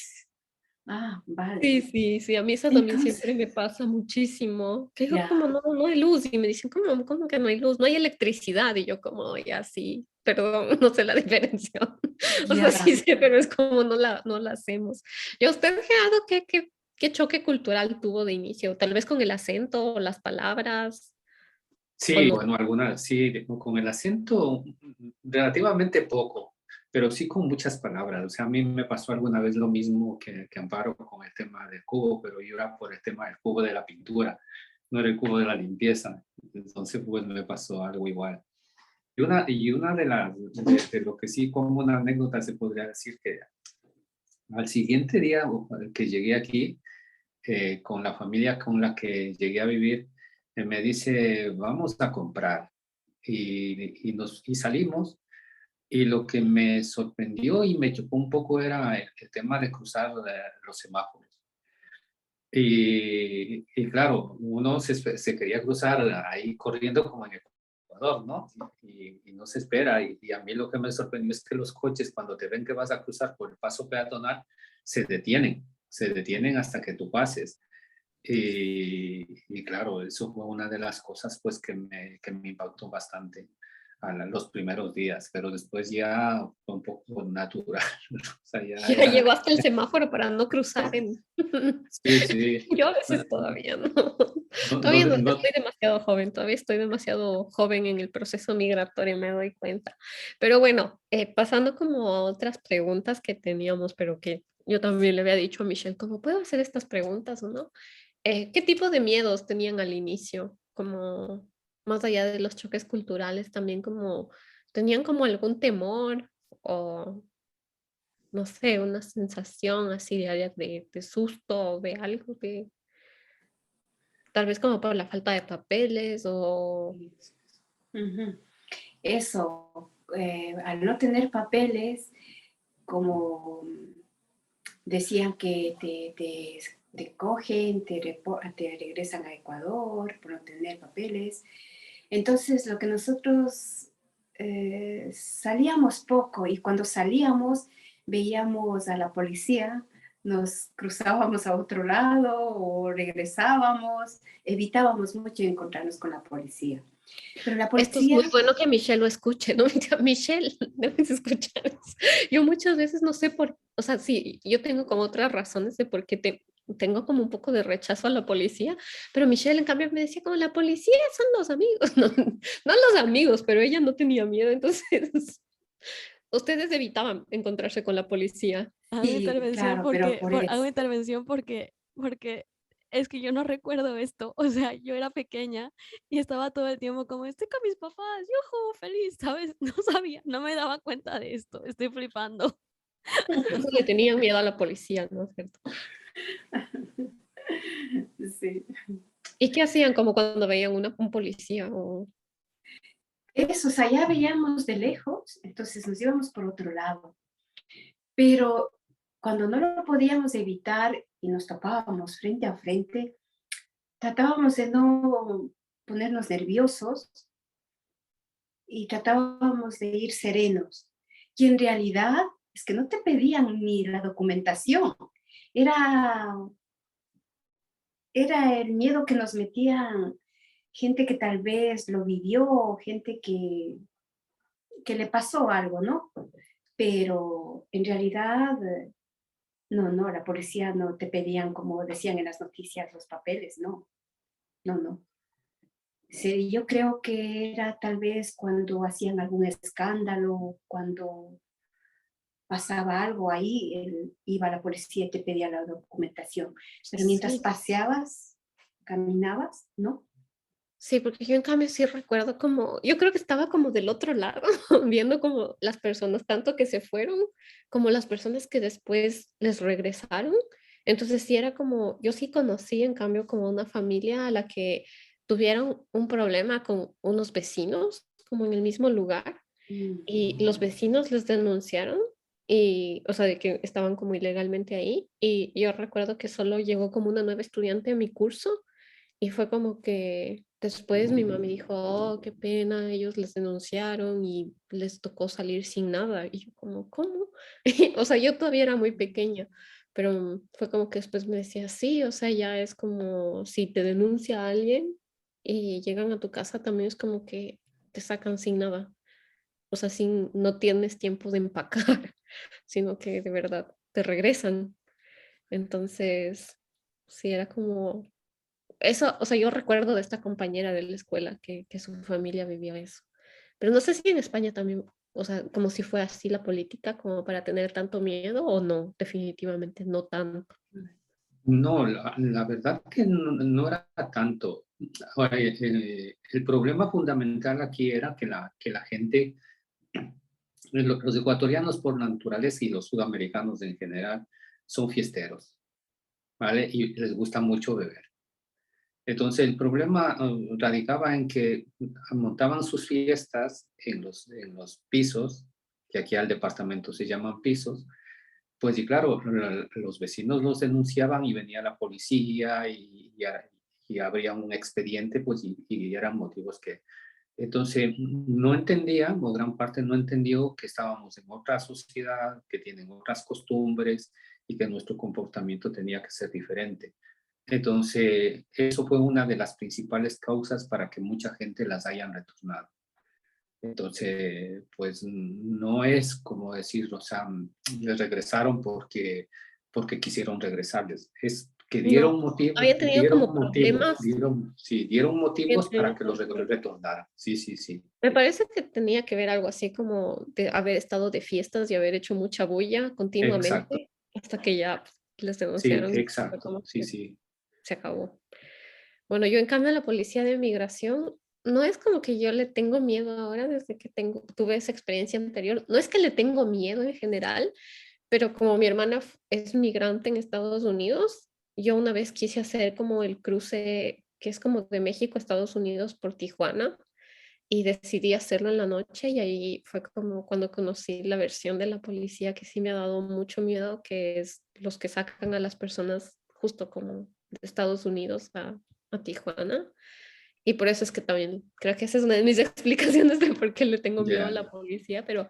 Ah, Sí, vale. sí, sí, a mí eso también Entonces, siempre me pasa muchísimo. Que digo, ya, como no, no hay luz. Y me dicen, ¿cómo que no hay luz? No hay electricidad. Y yo como, ya sí, perdón, no sé la diferencia. O sea, ya. sí sé, pero es como no la hacemos. ¿Y a usted qué ha dado? ¿Qué choque cultural tuvo de inicio? Tal vez con el acento o las palabras, o sí, no. bueno, algunas, sí, con el acento relativamente poco, pero sí con muchas palabras. O sea, a mí me pasó alguna vez lo mismo que Amparo con el tema del cubo, pero yo era por el tema del cubo de la pintura, no era el cubo de la limpieza. Entonces, pues me pasó algo igual. y una de lo que sí, como una anécdota se podría decir que al siguiente día que llegué aquí, con la familia con la que llegué a vivir, me dice, vamos a comprar. Y salimos. Y lo que me sorprendió y me chocó un poco era el tema de cruzar los semáforos. Y claro, uno se quería cruzar ahí corriendo como en Ecuador, ¿no? Y no se espera. Y a mí lo que me sorprendió es que los coches, cuando te ven que vas a cruzar por el paso peatonal, se detienen hasta que tú pases. Y claro, eso fue una de las cosas pues que me impactó bastante los primeros días, pero después ya fue un poco natural. O sea, ya Ya era... llegó hasta el semáforo para no cruzar en... Sí, sí. Yo a veces todavía no. No, Todavía no no, estoy demasiado joven, todavía estoy demasiado joven en el proceso migratorio, me doy cuenta. Pero bueno, pasando como a otras preguntas que teníamos, pero que yo también le había dicho a Michelle, ¿cómo puedo hacer estas preguntas o no? ¿Qué tipo de miedos tenían al inicio? Como más allá de los choques culturales, también como tenían como algún temor o no sé, una sensación así de susto o de algo, de, tal vez como por la falta de papeles o... Ujú. Eso, al no tener papeles, como decían que te cogen, te regresan a Ecuador por no tener papeles. Entonces, lo que nosotros salíamos poco y cuando salíamos veíamos a la policía, nos cruzábamos a otro lado o regresábamos, evitábamos mucho encontrarnos con la policía. Pero la Esto es policía... muy bueno que Michelle lo escuche, ¿no? Michelle, debes escuchar eso. Yo muchas veces no sé por, o sea, sí, yo tengo como otras razones de por qué tengo como un poco de rechazo a la policía, pero Michelle en cambio me decía como la policía son los amigos, no, no los amigos, pero ella no tenía miedo, entonces ustedes evitaban encontrarse con la policía. Hago Sí, intervención claro, pero hago intervención porque es que yo no recuerdo esto. O sea, yo era pequeña y estaba todo el tiempo como, estoy con mis papás, yujú, feliz, ¿sabes? No sabía, no me daba cuenta de esto, estoy flipando. Entonces le tenían miedo a la policía, ¿no es cierto? Sí. ¿Y qué hacían como cuando veían un policía? O... Eso, o sea, ya veíamos de lejos, entonces nos íbamos por otro lado. Pero cuando no lo podíamos evitar y nos topábamos frente a frente, tratábamos de no ponernos nerviosos y tratábamos de ir serenos. Y en realidad es que no te pedían ni la documentación, era, era el miedo que nos metían gente que tal vez lo vivió, gente que le pasó algo, ¿no? Pero en realidad, no, la policía no te pedían, como decían en las noticias, los papeles, no. Sí, yo creo que era tal vez cuando hacían algún escándalo, cuando pasaba algo ahí, iba la policía y te pedía la documentación. Pero mientras Sí. paseabas, caminabas, ¿no? Sí, porque yo en cambio sí recuerdo como, yo creo que estaba como del otro lado, viendo como las personas, tanto que se fueron, como las personas que después les regresaron. Entonces sí era como, yo sí conocí en cambio como una familia a la que tuvieron un problema con unos vecinos, como en el mismo lugar, y los vecinos les denunciaron, y, o sea, de que estaban como ilegalmente ahí, y yo recuerdo que solo llegó como una nueva estudiante a mi curso y fue como que después mi mamá me dijo, oh, qué pena, ellos les denunciaron y les tocó salir sin nada. Y yo como, ¿cómo? O sea, yo todavía era muy pequeña, pero fue como que después me decía, sí, o sea, ya es como si te denuncia alguien y llegan a tu casa, también es como que te sacan sin nada. O sea, sin, no tienes tiempo de empacar, sino que de verdad te regresan. Entonces, sí, era como eso, o sea, yo recuerdo de esta compañera de la escuela que su familia vivió eso. Pero no sé si en España también, o sea, como si fue así la política, como para tener tanto miedo o no, definitivamente no tanto. No, la verdad que no era tanto. Ahora, el problema fundamental aquí era que la gente, los ecuatorianos por naturaleza y los sudamericanos en general, son fiesteros, ¿vale? Y les gusta mucho beber. Entonces, el problema radicaba en que montaban sus fiestas en los pisos, que aquí al departamento se llaman pisos, pues y claro, los vecinos los denunciaban y venía la policía y habría un expediente, pues y eran motivos que... Entonces, no entendían, o gran parte no entendió que estábamos en otra sociedad, que tienen otras costumbres y que nuestro comportamiento tenía que ser diferente. Entonces, eso fue una de las principales causas para que mucha gente las hayan retornado. Entonces, pues no es como decir, o sea, les regresaron porque quisieron regresarles. Es que No, había tenido como problemas. dieron motivos para que los retornaran. Sí, sí, sí. Me parece que tenía que ver algo así como de haber estado de fiestas y haber hecho mucha bulla Exacto. continuamente hasta que ya les Sí, denunciaron. Fue exacto. como Sí, que sí. se acabó. Bueno, yo en cambio a la policía de migración, no es como que yo le tengo miedo ahora desde que tuve esa experiencia anterior. No es que le tengo miedo en general, pero como mi hermana es migrante en Estados Unidos, yo una vez quise hacer como el cruce que es como de México a Estados Unidos por Tijuana y decidí hacerlo en la noche y ahí fue como cuando conocí la versión de la policía que sí me ha dado mucho miedo, que es los que sacan a las personas justo como de Estados Unidos a Tijuana. Y por eso es que también creo que esa es una de mis explicaciones de por qué le tengo miedo a Ya. la policía, pero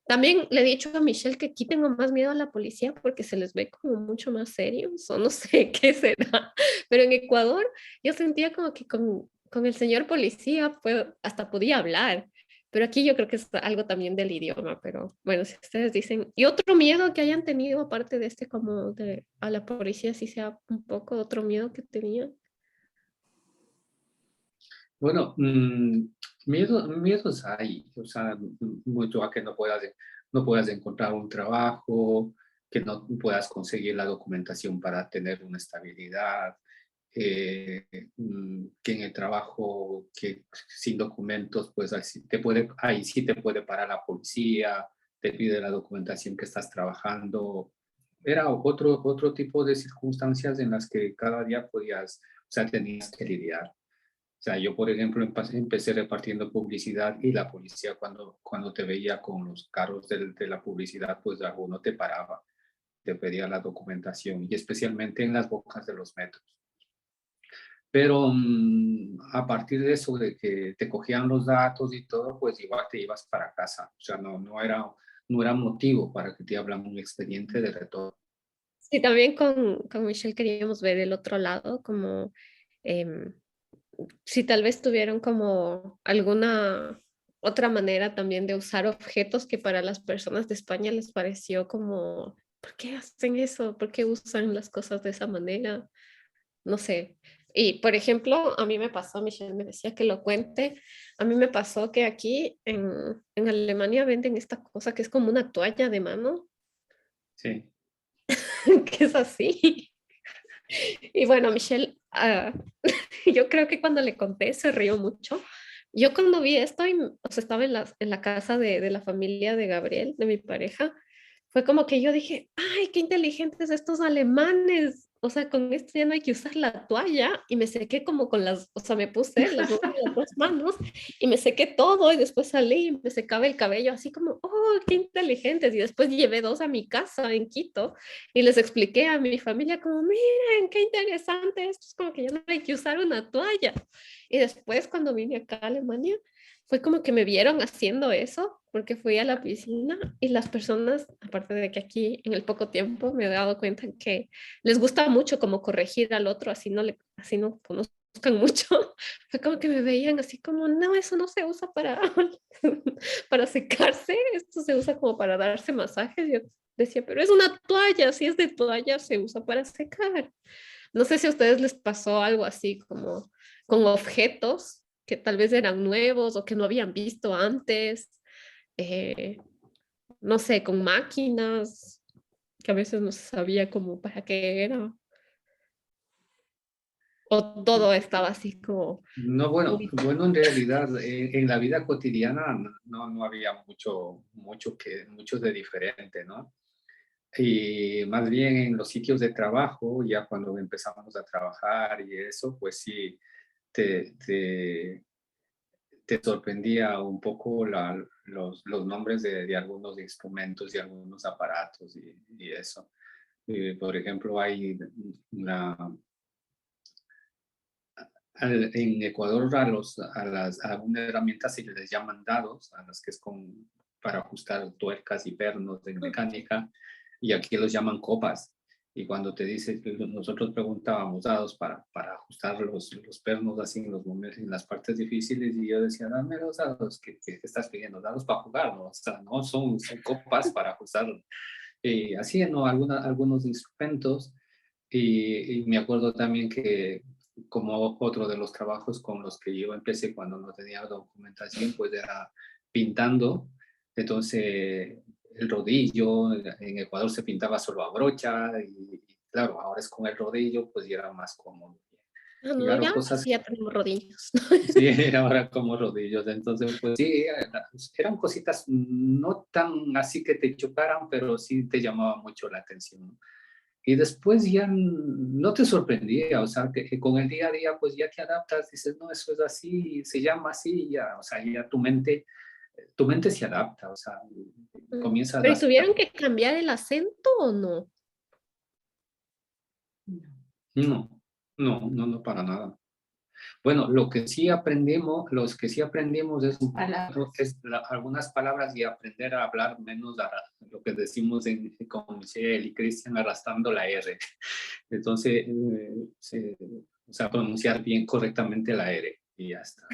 también le he dicho a Michelle que aquí tengo más miedo a la policía porque se les ve como mucho más serios o no sé qué será. Pero en Ecuador yo sentía como que con el señor policía hasta podía hablar. Pero aquí yo creo que es algo también del idioma, pero bueno, si ustedes dicen, y otro miedo que hayan tenido aparte de este como de a la policía, si sea un poco otro miedo que tenían. Bueno, miedos hay, o sea, mucho a que no puedas encontrar un trabajo, que no puedas conseguir la documentación para tener una estabilidad, que en el trabajo, que sin documentos, pues ahí sí te puede parar la policía, te pide la documentación que estás trabajando. Era otro tipo de circunstancias en las que cada día podías, o sea, tenías que lidiar. O sea, yo, por ejemplo, empecé repartiendo publicidad y la policía cuando te veía con los carros de la publicidad, pues alguno te paraba, te pedía la documentación y especialmente en las bocas de los metros. Pero a partir de eso, de que te cogían los datos y todo, pues igual te ibas para casa. O sea, no era motivo para que te hablan un expediente de retorno. Sí, también con Michelle queríamos ver el otro lado, como em, si tal vez tuvieron como alguna otra manera también de usar objetos que para las personas de España les pareció como, ¿por qué hacen eso? ¿Por qué usan las cosas de esa manera? No sé. Y por ejemplo, a mí me pasó, Michelle me decía que lo cuente, a mí me pasó que aquí en Alemania venden esta cosa que es como una toalla de mano, Sí. que es así. Y bueno, Michelle, yo creo que cuando le conté se rió mucho. Yo cuando vi esto, o sea, estaba en la casa de la familia de Gabriel, de mi pareja, fue como que yo dije, ay, qué inteligentes estos alemanes. O sea, con esto ya no hay que usar la toalla y me sequé como con o sea, me puse las dos manos y me sequé todo y después salí y me secaba el cabello así como, oh, qué inteligentes. Y después llevé dos a mi casa en Quito y les expliqué a mi familia como, miren, qué interesante, esto es como que ya no hay que usar una toalla. Y después cuando vine acá a Alemania, fue como que me vieron haciendo eso, porque fui a la piscina y las personas, aparte de que aquí en el poco tiempo me he dado cuenta que les gusta mucho como corregir al otro, así no conozcan mucho, fue como que me veían así como, no, eso no se usa para, para secarse, esto se usa como para darse masajes. Yo decía, pero es una toalla, si es de toalla se usa para secar. No sé si a ustedes les pasó algo así como con objetos que tal vez eran nuevos o que no habían visto antes, eh, no sé, con máquinas que a veces no se sabía como para qué era. ¿O todo estaba así como... No, bueno, en realidad en la vida cotidiana no había mucho de diferente, ¿no? Y más bien en los sitios de trabajo, ya cuando empezamos a trabajar y eso, pues sí, te, te, te sorprendía un poco los nombres de algunos instrumentos y algunos aparatos y eso. Por ejemplo, hay una, en Ecuador a algunas herramientas se les llaman dados, a las que es para ajustar tuercas y pernos de mecánica, y aquí los llaman copas. Y cuando te dice, nosotros preguntábamos dados para ajustar los pernos así en los momentos, en las partes difíciles, y yo decía, dame los dados, ¿qué estás pidiendo? Dados para jugar, ¿no? O sea, no, son copas para ajustar. Y así, ¿no? Algunos instrumentos. Y me acuerdo también que como otro de los trabajos con los que yo empecé cuando no tenía documentación, pues era pintando. Entonces, el rodillo, en Ecuador se pintaba solo a brocha y claro, ahora es con el rodillo, pues ya era más cómodo. Ah, no, Claro, ya cosas, sí ya tenemos rodillos. sí, ahora como rodillos. Entonces, pues sí, eran cositas no tan así que te chocaran, pero sí te llamaba mucho la atención, ¿no? Y después ya no te sorprendía, o sea, que con el día a día pues ya te adaptas, dices, no, eso es así, se llama así, ya, o sea, ya tu mente se adapta, o sea, comienzas ¿Pero a... y tuvieron que cambiar el acento o no? No, para nada. Bueno, los que sí aprendemos es, algunas palabras y aprender a hablar menos lo que decimos con Michelle y Cristian arrastrando la R. Entonces, o sea, pronunciar bien correctamente la R y ya está.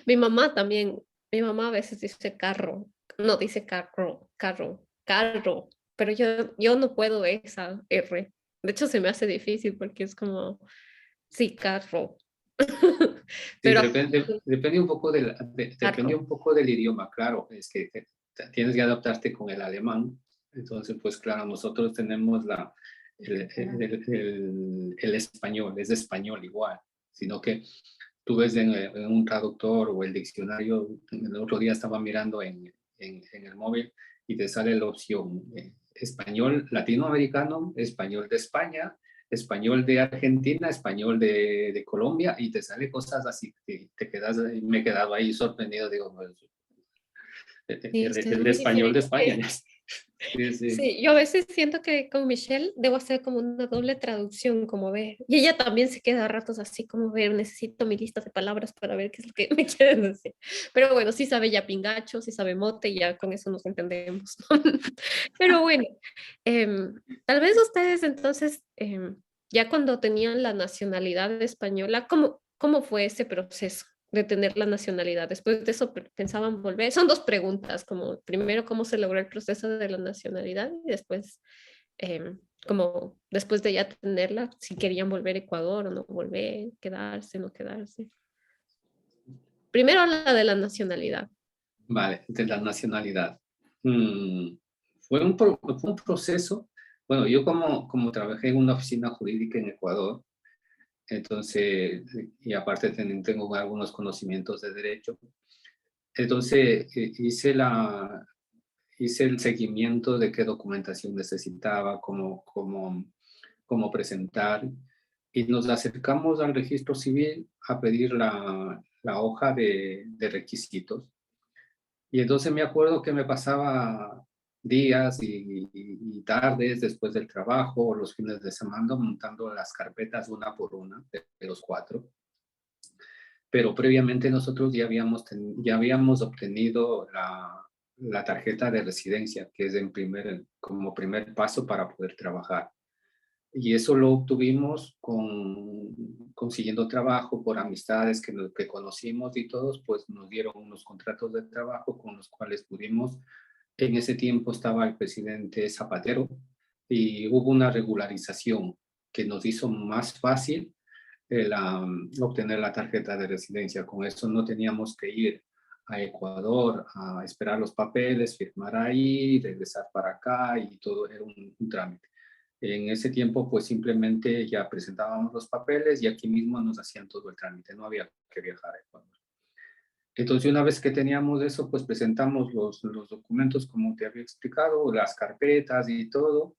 Mi mamá también, mi mamá a veces dice carro, no dice carro, pero yo no puedo esa R. De hecho, se me hace difícil porque es como, sí, carro. Sí, Pero depende un poco depende carro. un poco del idioma, claro, es que tienes que adaptarte con el alemán. Entonces, pues claro, nosotros tenemos el español, es español igual, sino que tú ves en un traductor o el diccionario, el otro día estaba mirando en el móvil y te sale la opción español latinoamericano, español de España, español de Argentina, español de Colombia, y te sale cosas así, te quedas, me he quedado ahí sorprendido, digo, pues, Sí, es que es el muy español de diferente. España. Sí, sí. Sí, yo a veces siento que con Michelle debo hacer como una doble traducción, como ver. Y ella también se queda a ratos así como ver, necesito mi lista de palabras para ver qué es lo que me quieren decir. Pero bueno, sí sabe ya pingacho, sí sabe mote, y ya con eso nos entendemos. Pero bueno, tal vez ustedes entonces, ya cuando tenían la nacionalidad española, ¿cómo fue ese proceso de tener la nacionalidad? Después de eso, ¿pensaban volver? Son dos preguntas, como primero, ¿cómo se logró el proceso de la nacionalidad? Y después, como después de ya tenerla, si querían volver a Ecuador o no volver, quedarse, no quedarse. Primero la de la nacionalidad. Vale, de la nacionalidad. Fue un proceso. Bueno, yo como trabajé en una oficina jurídica en Ecuador, entonces, y aparte tengo algunos conocimientos de derecho, entonces hice el seguimiento de qué documentación necesitaba, cómo presentar, y nos acercamos al registro civil a pedir la hoja de requisitos. Y entonces me acuerdo que me pasaba días y tardes después del trabajo o los fines de semana montando las carpetas una por una de los 4. Pero previamente nosotros ya habíamos obtenido la tarjeta de residencia, que es como primer paso para poder trabajar. Y eso lo obtuvimos consiguiendo trabajo por amistades que conocimos, y todos pues nos dieron unos contratos de trabajo con los cuales pudimos. En ese tiempo estaba el presidente Zapatero y hubo una regularización que nos hizo más fácil obtener la tarjeta de residencia. Con eso no teníamos que ir a Ecuador a esperar los papeles, firmar ahí, regresar para acá, y todo era un trámite. En ese tiempo, pues simplemente ya presentábamos los papeles y aquí mismo nos hacían todo el trámite, no había que viajar a Ecuador. Entonces, una vez que teníamos eso, pues presentamos los documentos, como te había explicado, las carpetas y todo,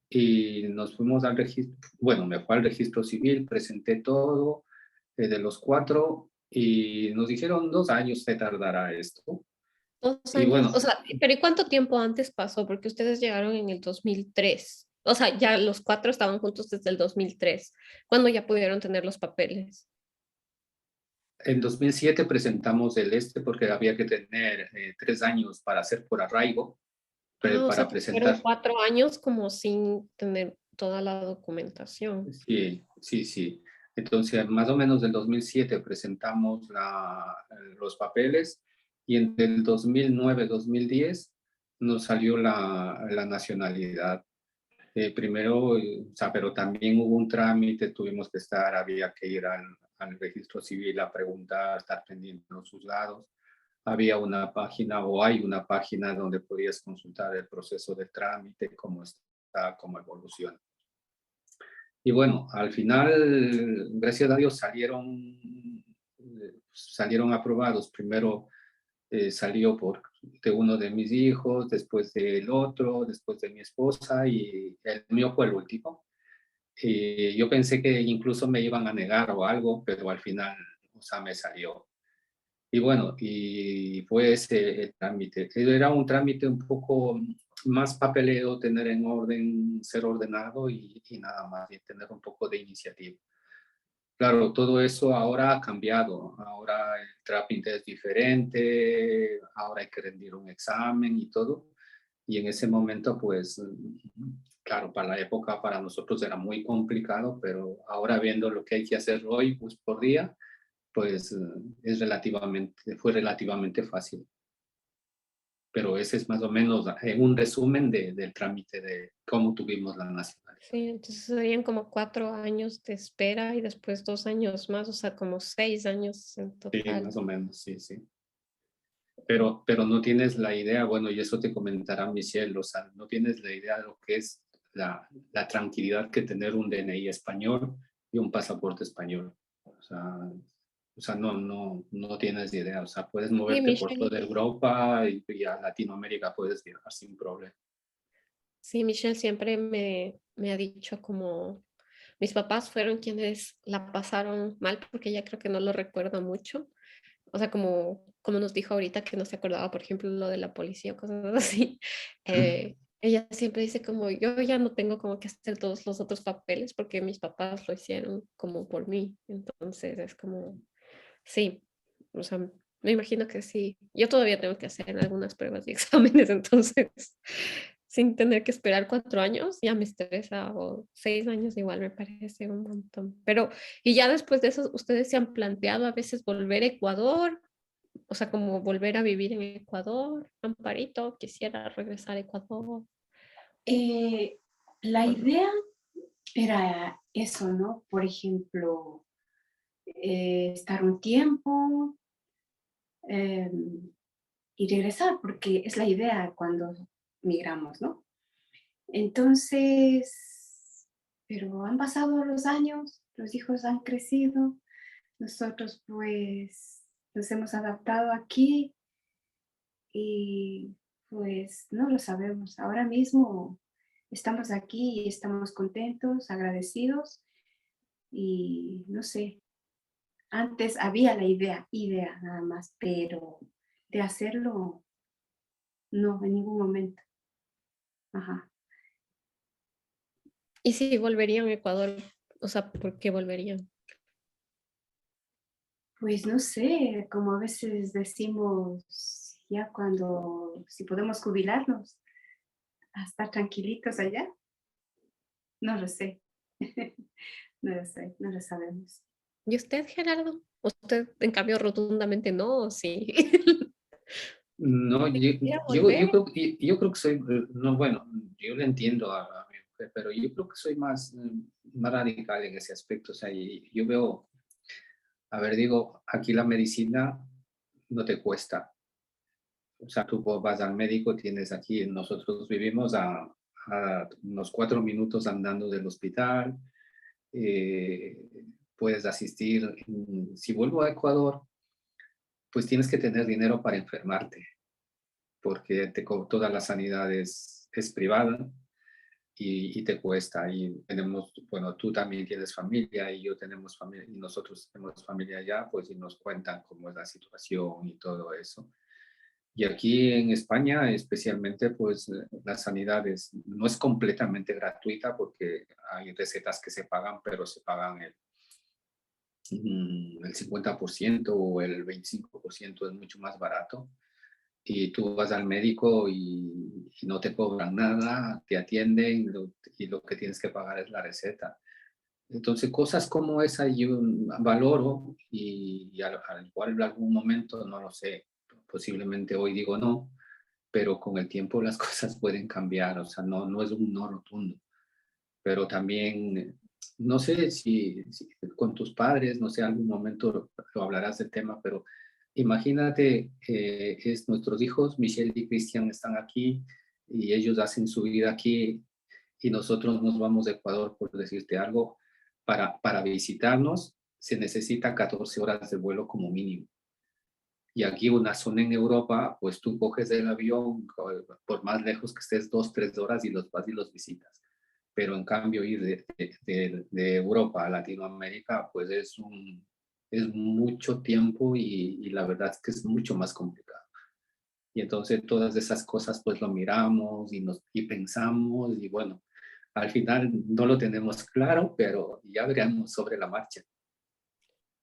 y nos fuimos al registro, bueno, me fui al registro civil, presenté todo de los 4, y nos dijeron 2 años se tardará esto. 2 Y años, bueno, o sea, pero ¿y cuánto tiempo antes pasó? Porque ustedes llegaron en el 2003. O sea, ya los 4 estaban juntos desde el 2003. ¿Cuándo ya pudieron tener los papeles? en 2007 presentamos el porque había que tener 3 años para hacer por arraigo, Ah, o para sea, fueron presentar. 4 años como sin tener toda la documentación. Sí, sí, sí. Entonces, más o menos del 2007 presentamos los papeles y entre el 2009-2010 nos salió la nacionalidad. Primero, o sea, pero también hubo un trámite, tuvimos que estar, había que ir al registro civil a preguntar, estar pendiente en los juzgados. Había una página o hay una página donde podías consultar el proceso de trámite, cómo está, cómo evoluciona. Y bueno, al final, gracias a Dios, salieron aprobados. Primero salió de uno de mis hijos, después del otro, después de mi esposa, y el mío fue el último. Yo pensé que incluso me iban a negar o algo, pero al final, o sea, me salió. Y bueno, y fue ese el trámite. Era un trámite un poco más papeleo, tener en orden, ser ordenado y nada más, y tener un poco de iniciativa. Claro, todo eso ahora ha cambiado. Ahora el trámite es diferente, ahora hay que rendir un examen y todo. Y en ese momento, pues, claro, para la época, para nosotros era muy complicado, pero ahora viendo lo que hay que hacer hoy, pues por día, pues fue relativamente fácil. Pero ese es más o menos un resumen del trámite de cómo tuvimos la nacionalidad. Sí, entonces serían como 4 años de espera y después 2 años más, o sea, como 6 años en Sí, total. más o menos, sí, sí. Pero no tienes la idea, bueno, y eso te comentará Michelle, o sea, no tienes la idea de lo que es la tranquilidad que tener un DNI español y un pasaporte español. O sea, no tienes idea. O sea, puedes Sí, moverte por Michelle, toda Europa y a Latinoamérica puedes viajar sin problema. sí, Michelle siempre me ha dicho como mis papás fueron quienes la pasaron mal porque ella creo que no lo recuerda mucho. O sea, como nos dijo ahorita que no se acordaba, por ejemplo, lo de la policía o cosas así. Ella siempre dice como yo ya no tengo como que hacer todos los otros papeles porque mis papás lo hicieron como por mí. Entonces es como, sí, o sea, me imagino que sí. Yo todavía tengo que hacer algunas pruebas y exámenes, entonces sin tener que esperar 4 años, ya me estresa, o 6 años igual me parece un montón. Pero, y ya después de eso, ¿ustedes se han planteado a veces volver a Ecuador? O sea, como volver a vivir en Ecuador. Amparito, quisiera regresar a Ecuador. La idea era eso, ¿no? Por ejemplo, estar un tiempo y regresar, porque es la idea cuando migramos, ¿no? Entonces, pero han pasado los años, los hijos han crecido, nosotros pues nos hemos adaptado aquí y pues no lo sabemos. Ahora mismo estamos aquí y estamos contentos, agradecidos y no sé, antes había la idea nada más, pero de hacerlo, no, en ningún momento. Ajá. ¿Y si volverían a Ecuador? O sea, ¿por qué volverían? Pues no sé, como a veces decimos ya cuando, si podemos jubilarnos, a estar tranquilitos allá, no lo sé. No lo sé, no lo sabemos. ¿Y usted, Gerardo? ¿Usted, en cambio, rotundamente no? ¿O sí? No, ¿Quisiera volver? yo creo que soy, no, bueno, yo le entiendo a mi mujer, pero yo creo que soy más radical en ese aspecto. O sea, y yo veo, a ver, digo, aquí la medicina no te cuesta. O sea, tú vas al médico, tienes aquí, nosotros vivimos a a unos 4 minutos andando del hospital. Puedes asistir. Si vuelvo a Ecuador, pues tienes que tener dinero para enfermarte, porque toda la sanidad es privada y te cuesta. Y tenemos, bueno, tú también tienes familia y yo tenemos familia y nosotros tenemos familia allá, pues y nos cuentan cómo es la situación y todo eso. Y aquí en España, especialmente, pues la sanidad no es completamente gratuita porque hay recetas que se pagan, pero se pagan el 50% o el 25% es mucho más barato. Y tú vas al médico y no te cobran nada, te atienden y lo que tienes que pagar es la receta. Entonces, cosas como esa yo valoro y al igual en algún momento, no lo sé, posiblemente hoy digo no, pero con el tiempo las cosas pueden cambiar, o sea, no es un no rotundo, pero también, no sé si con tus padres, no sé, algún momento lo hablarás del tema, pero imagínate, nuestros hijos, Michelle y Cristian, están aquí y ellos hacen su vida aquí y nosotros nos vamos a Ecuador, por decirte algo, para visitarnos se necesita 14 horas de vuelo como mínimo. Y aquí una zona en Europa, pues tú coges el avión, por más lejos que estés, 2, 3 horas y los vas y los visitas. Pero en cambio ir de Europa a Latinoamérica, pues es mucho tiempo y la verdad es que es mucho más complicado. Y entonces todas esas cosas pues lo miramos y pensamos y bueno, al final no lo tenemos claro, pero ya veremos sobre la marcha.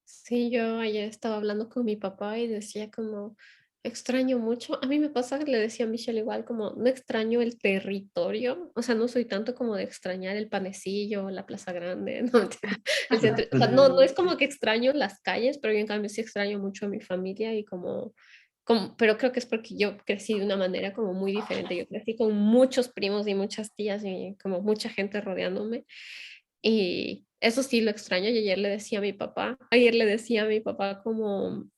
Sí, yo ayer estaba hablando con mi papá y decía como, extraño mucho. A mí me pasa que le decía a Michelle igual, como, no extraño el territorio, o sea, no soy tanto como de extrañar el panecillo, la Plaza Grande, no, mentira, el centro, o sea, no es como que extraño las calles, pero yo en cambio sí extraño mucho a mi familia y pero creo que es porque yo crecí de una manera como muy diferente. Yo crecí con muchos primos y muchas tías y como mucha gente rodeándome. Y eso sí lo extraño. Y ayer le decía a mi papá como,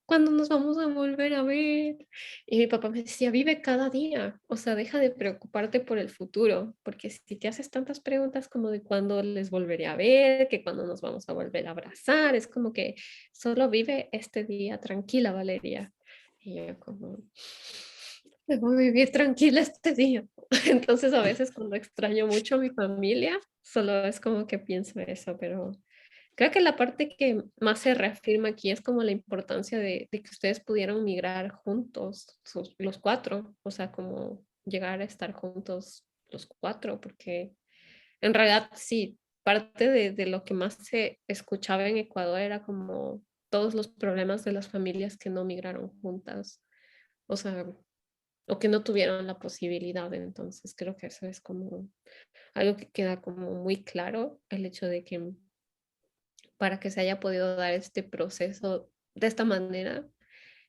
¿cuándo nos vamos a volver a ver? Y mi papá me decía, vive cada día, o sea, deja de preocuparte por el futuro, porque si te haces tantas preguntas como de cuándo les volveré a ver, que cuándo nos vamos a volver a abrazar, es como que solo vive este día tranquila, Valeria. Y yo como, debo vivir tranquila este día. Entonces a veces cuando extraño mucho a mi familia, solo es como que pienso eso, pero creo que la parte que más se reafirma aquí es como la importancia de que ustedes pudieron migrar juntos, los cuatro, o sea, como llegar a estar juntos los cuatro, porque en realidad sí, parte de lo que más se escuchaba en Ecuador era como todos los problemas de las familias que no migraron juntas, o sea, o que no tuvieron la posibilidad. Entonces creo que eso es como algo que queda como muy claro, el hecho de que para que se haya podido dar este proceso de esta manera.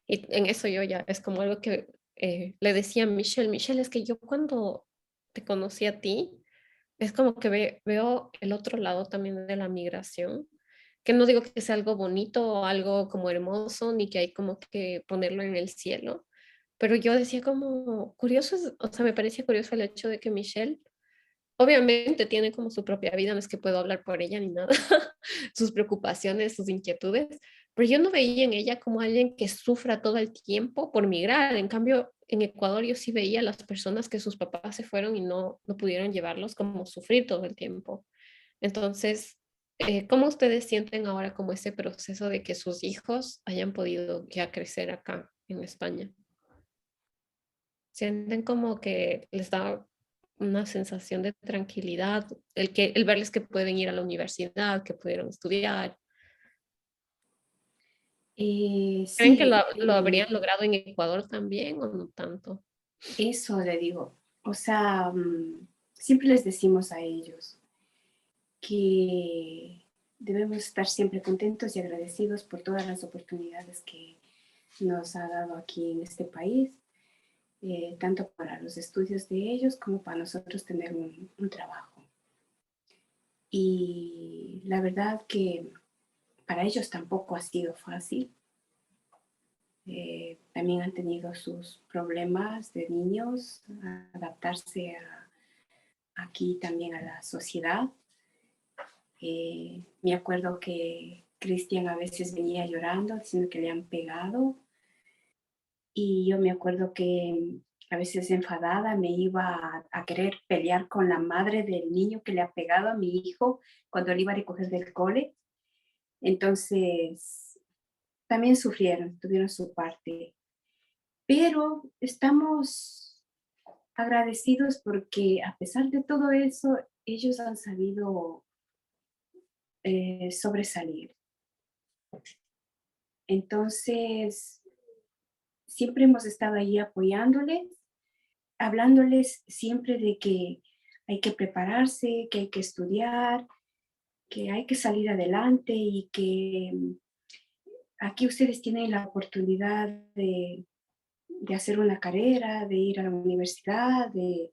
Y en eso yo ya es como algo que le decía a Michelle, es que yo cuando te conocí a ti, es como que veo el otro lado también de la migración, que no digo que sea algo bonito o algo como hermoso, ni que hay como que ponerlo en el cielo, pero yo decía como curioso, o sea, me parecía curioso el hecho de que Michelle obviamente tiene como su propia vida, no es que puedo hablar por ella ni nada, sus preocupaciones, sus inquietudes, pero yo no veía en ella como alguien que sufra todo el tiempo por migrar. En cambio, en Ecuador yo sí veía a las personas que sus papás se fueron y no pudieron llevarlos como sufrir todo el tiempo. Entonces, ¿cómo ustedes sienten ahora como ese proceso de que sus hijos hayan podido ya crecer acá en España? ¿Sienten como que les da una sensación de tranquilidad, el verles que pueden ir a la universidad, que pudieron estudiar? ¿Creen que Sí, lo habrían logrado en Ecuador también o no tanto? eso le digo. O sea, siempre les decimos a ellos que debemos estar siempre contentos y agradecidos por todas las oportunidades que nos ha dado aquí en este país, tanto para los estudios de ellos como para nosotros tener un trabajo. Y la verdad que para ellos tampoco ha sido fácil. también han tenido sus problemas de niños, a adaptarse aquí también a la sociedad. Me acuerdo que Cristian a veces venía llorando, diciendo que le han pegado. Y yo me acuerdo que a veces enfadada me iba a querer pelear con la madre del niño que le ha pegado a mi hijo cuando le iba a recoger del cole. Entonces, también sufrieron, tuvieron su parte. Pero estamos agradecidos porque a pesar de todo eso, ellos han sabido sobresalir. Entonces, siempre hemos estado ahí apoyándoles, hablándoles siempre de que hay que prepararse, que hay que estudiar, que hay que salir adelante y que aquí ustedes tienen la oportunidad de hacer una carrera, de ir a la universidad, de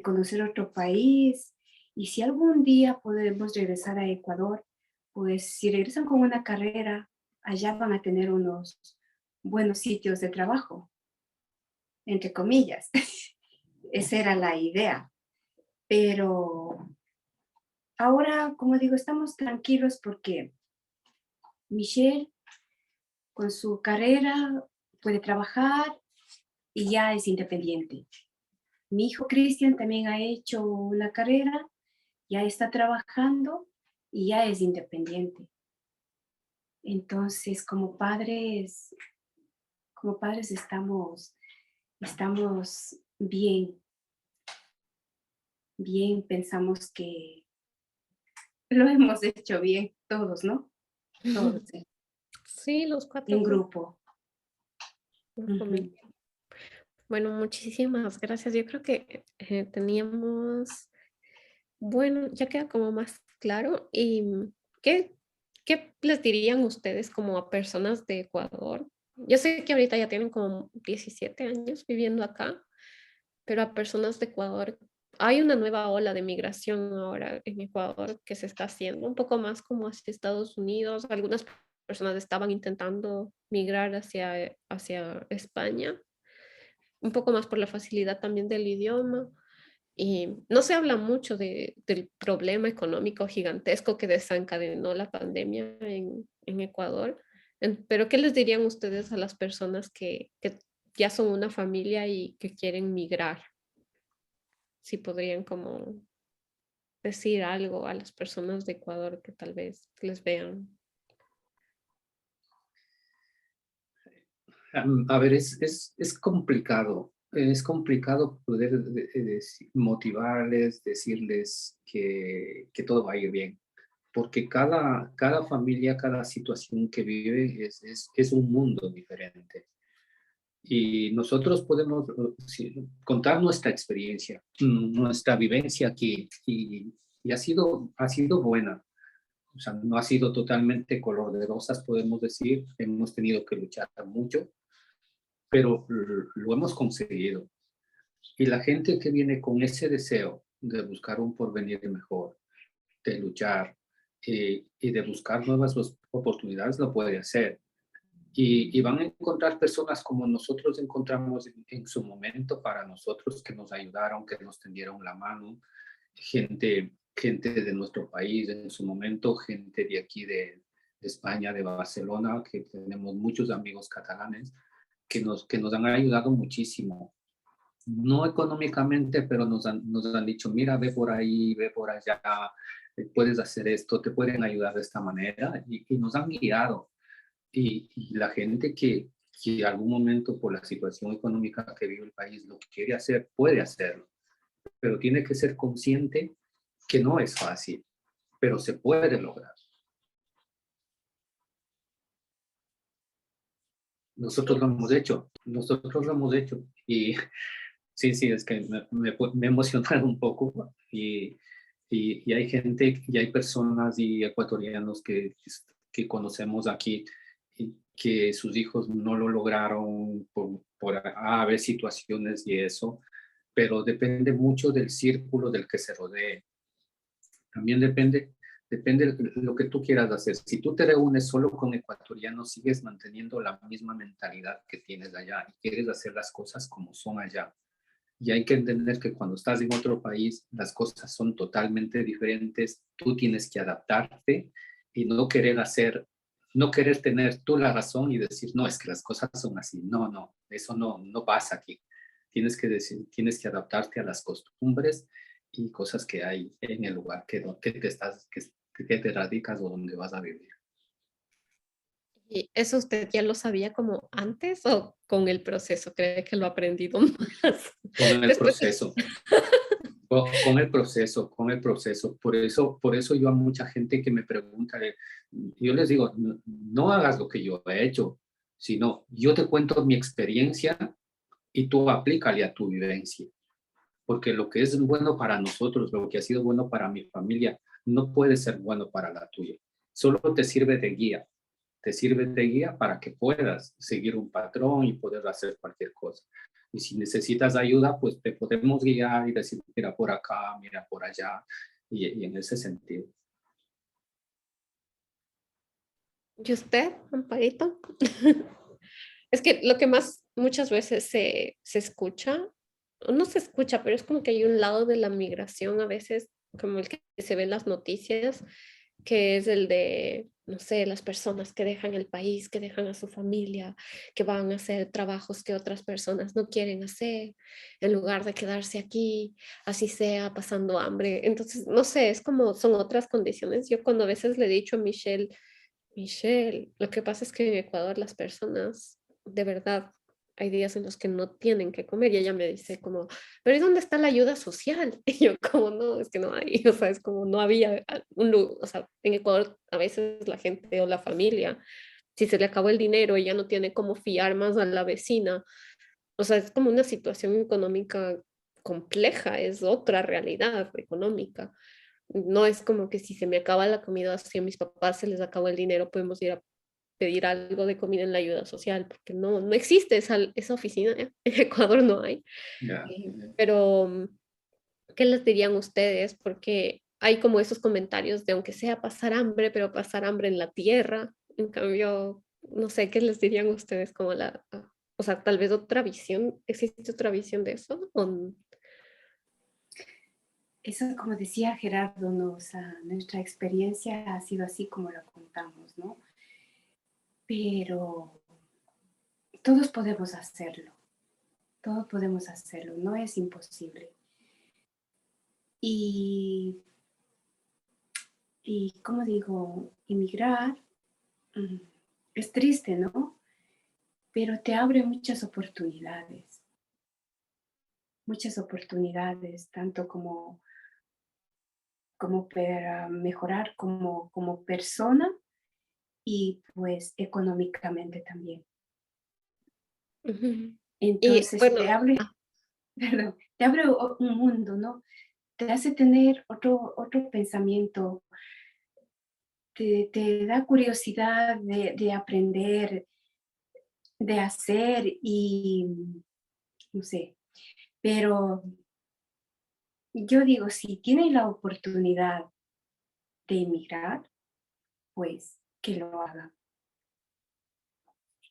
conocer otro país. Y si algún día podemos regresar a Ecuador, pues si regresan con una carrera, allá van a tener unos buenos sitios de trabajo, entre comillas. Esa era la idea. Pero ahora, como digo, estamos tranquilos porque Michelle, con su carrera, puede trabajar y ya es independiente. Mi hijo Cristian también ha hecho una carrera, ya está trabajando y ya es independiente. Entonces, como padres estamos bien, pensamos que lo hemos hecho bien todos, ¿no? Todos. Sí, los cuatro. En grupo. Uh-huh. Bueno, muchísimas gracias. Yo creo que teníamos, bueno, ya queda como más claro. ¿Y qué les dirían ustedes como a personas de Ecuador? Yo sé que ahorita ya tienen como 17 años viviendo acá, pero a personas de Ecuador, hay una nueva ola de migración ahora en Ecuador que se está haciendo un poco más como hacia Estados Unidos. Algunas personas estaban intentando migrar hacia España, un poco más por la facilidad también del idioma. Y no se habla mucho del problema económico gigantesco que desencadenó la pandemia en Ecuador. Pero ¿qué les dirían ustedes a las personas que ya son una familia y que quieren migrar? Si podrían como decir algo a las personas de Ecuador que tal vez les vean. A ver, es complicado. Es complicado poder motivarles, decirles que todo va a ir bien, porque cada familia, cada situación que vive es un mundo diferente. Y nosotros podemos contar nuestra experiencia, nuestra vivencia aquí, y ha sido buena. O sea, no ha sido totalmente color de rosas, podemos decir. Hemos tenido que luchar mucho, pero lo hemos conseguido. Y la gente que viene con ese deseo de buscar un porvenir mejor, de luchar y de buscar nuevas oportunidades, lo puede hacer. Y van a encontrar personas como nosotros encontramos en su momento para nosotros, que nos ayudaron, que nos tendieron la mano, gente de nuestro país en su momento, gente de aquí de España, de Barcelona, que tenemos muchos amigos catalanes que nos han ayudado muchísimo. No económicamente, pero nos han dicho, mira, ve por ahí, ve por allá, puedes hacer esto, te pueden ayudar de esta manera, y nos han guiado. Y la gente que en algún momento por la situación económica que vive el país lo quiere hacer, puede hacerlo, pero tiene que ser consciente que no es fácil, pero se puede lograr. Nosotros lo hemos hecho, y sí, es que me he emocionado un poco, y hay gente, y hay personas y ecuatorianos que conocemos aquí, y que sus hijos no lo lograron por haber situaciones y eso, pero depende mucho del círculo del que se rodee. También depende Depende de lo que tú quieras hacer. Si tú te reúnes solo con ecuatorianos, sigues manteniendo la misma mentalidad que tienes allá y quieres hacer las cosas como son allá. Y hay que entender que cuando estás en otro país, las cosas son totalmente diferentes. Tú tienes que adaptarte y no querer tener tú la razón y decir, no, es que las cosas son así. No, no, eso no pasa aquí. Tienes que adaptarte a las costumbres y cosas que hay en el lugar que te radicas o donde vas a vivir. ¿Y eso usted ya lo sabía como antes o con el proceso? ¿Cree que lo ha aprendido más? Con el proceso. Con el proceso. Por eso yo a mucha gente que me pregunta, yo les digo, no hagas lo que yo he hecho, sino yo te cuento mi experiencia y tú aplícale a tu vivencia. Porque lo que es bueno para nosotros, lo que ha sido bueno para mi familia, no puede ser bueno para la tuya. Solo te sirve de guía. Te sirve de guía para que puedas seguir un patrón y poder hacer cualquier cosa. Y si necesitas ayuda, pues te podemos guiar y decir, mira por acá, mira por allá, y en ese sentido. ¿Y usted, Amparito? Es que lo que más muchas veces se escucha, o no se escucha, pero es como que hay un lado de la migración a veces, como el que se ve en las noticias, que es el de, no sé, las personas que dejan el país, que dejan a su familia, que van a hacer trabajos que otras personas no quieren hacer, en lugar de quedarse aquí, así sea, pasando hambre. Entonces, no sé, es como, son otras condiciones. Yo cuando a veces le he dicho a Michelle, lo que pasa es que en Ecuador las personas, de verdad, hay días en los que no tienen que comer y ella me dice como, pero ¿y dónde está la ayuda social? Y yo como, no, es que no hay, o sea, es como no había o sea, en Ecuador a veces la gente o la familia, si se le acabó el dinero y ya no tiene cómo fiar más a la vecina, o sea, es como una situación económica compleja, es otra realidad económica. No es como que si se me acaba la comida, si a mis papás se les acabó el dinero, podemos ir a pedir algo de comida en la ayuda social, porque no existe esa oficina, ¿eh? En Ecuador no hay. Pero, ¿qué les dirían ustedes? Porque hay como esos comentarios de aunque sea pasar hambre, pero pasar hambre en la tierra. En cambio, no sé, ¿qué les dirían ustedes como o sea, tal vez otra visión, ¿existe otra visión de eso? Eso, como decía Gerardo, nuestra experiencia ha sido así como lo contamos, ¿no? Pero todos podemos hacerlo, no es imposible. Y como digo, emigrar es triste, ¿no? Pero te abre muchas oportunidades, tanto como para mejorar como persona y pues económicamente también. Entonces te abre un mundo, ¿no? Te hace tener otro pensamiento, te da curiosidad de aprender, de hacer y no sé, pero yo digo, si tienen la oportunidad de emigrar, pues que lo hagan.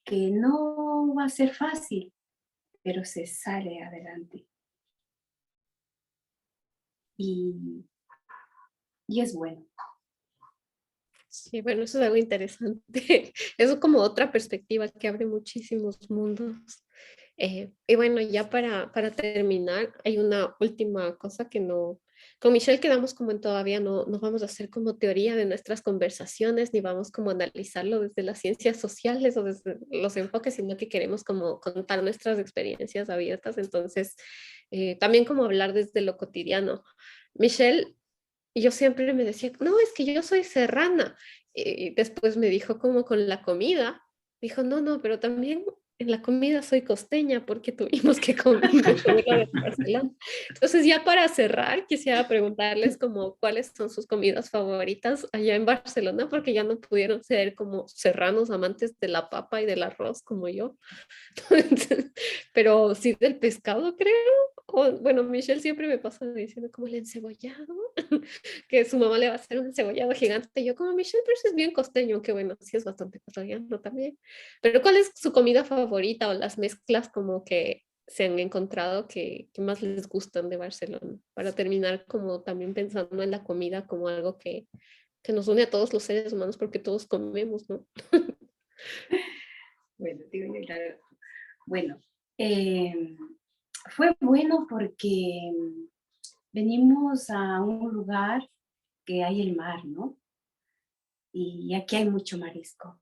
Que no va a ser fácil, pero se sale adelante. Y es bueno. Sí, bueno, eso es algo interesante. Eso es como otra perspectiva que abre muchísimos mundos. Y bueno, ya para terminar, hay una última cosa que no, con Michelle quedamos como en todavía no vamos a hacer como teoría de nuestras conversaciones, ni vamos como a analizarlo desde las ciencias sociales o desde los enfoques, sino que queremos como contar nuestras experiencias abiertas. Entonces, también como hablar desde lo cotidiano. Michelle, yo siempre me decía, no, es que yo soy serrana. Y después me dijo como con la comida, dijo, no, pero también en la comida soy costeña porque tuvimos que comer de Barcelona. Entonces ya para cerrar, quisiera preguntarles como cuáles son sus comidas favoritas allá en Barcelona, porque ya no pudieron ser como serranos amantes de la papa y del arroz como yo. Pero sí del pescado, creo. Bueno, Michelle siempre me pasa diciendo como el encebollado, que su mamá le va a hacer un encebollado gigante. Y yo como Michelle, pero eso es bien costeño, aunque bueno, sí es bastante costeño también. Pero ¿cuál es su comida favorita o las mezclas como que se han encontrado que más les gustan de Barcelona? Para terminar como también pensando en la comida como algo que nos une a todos los seres humanos porque todos comemos, ¿no? Bueno, digo yo, bueno, eh, fue bueno porque venimos a un lugar que hay el mar, ¿no? Y aquí hay mucho marisco.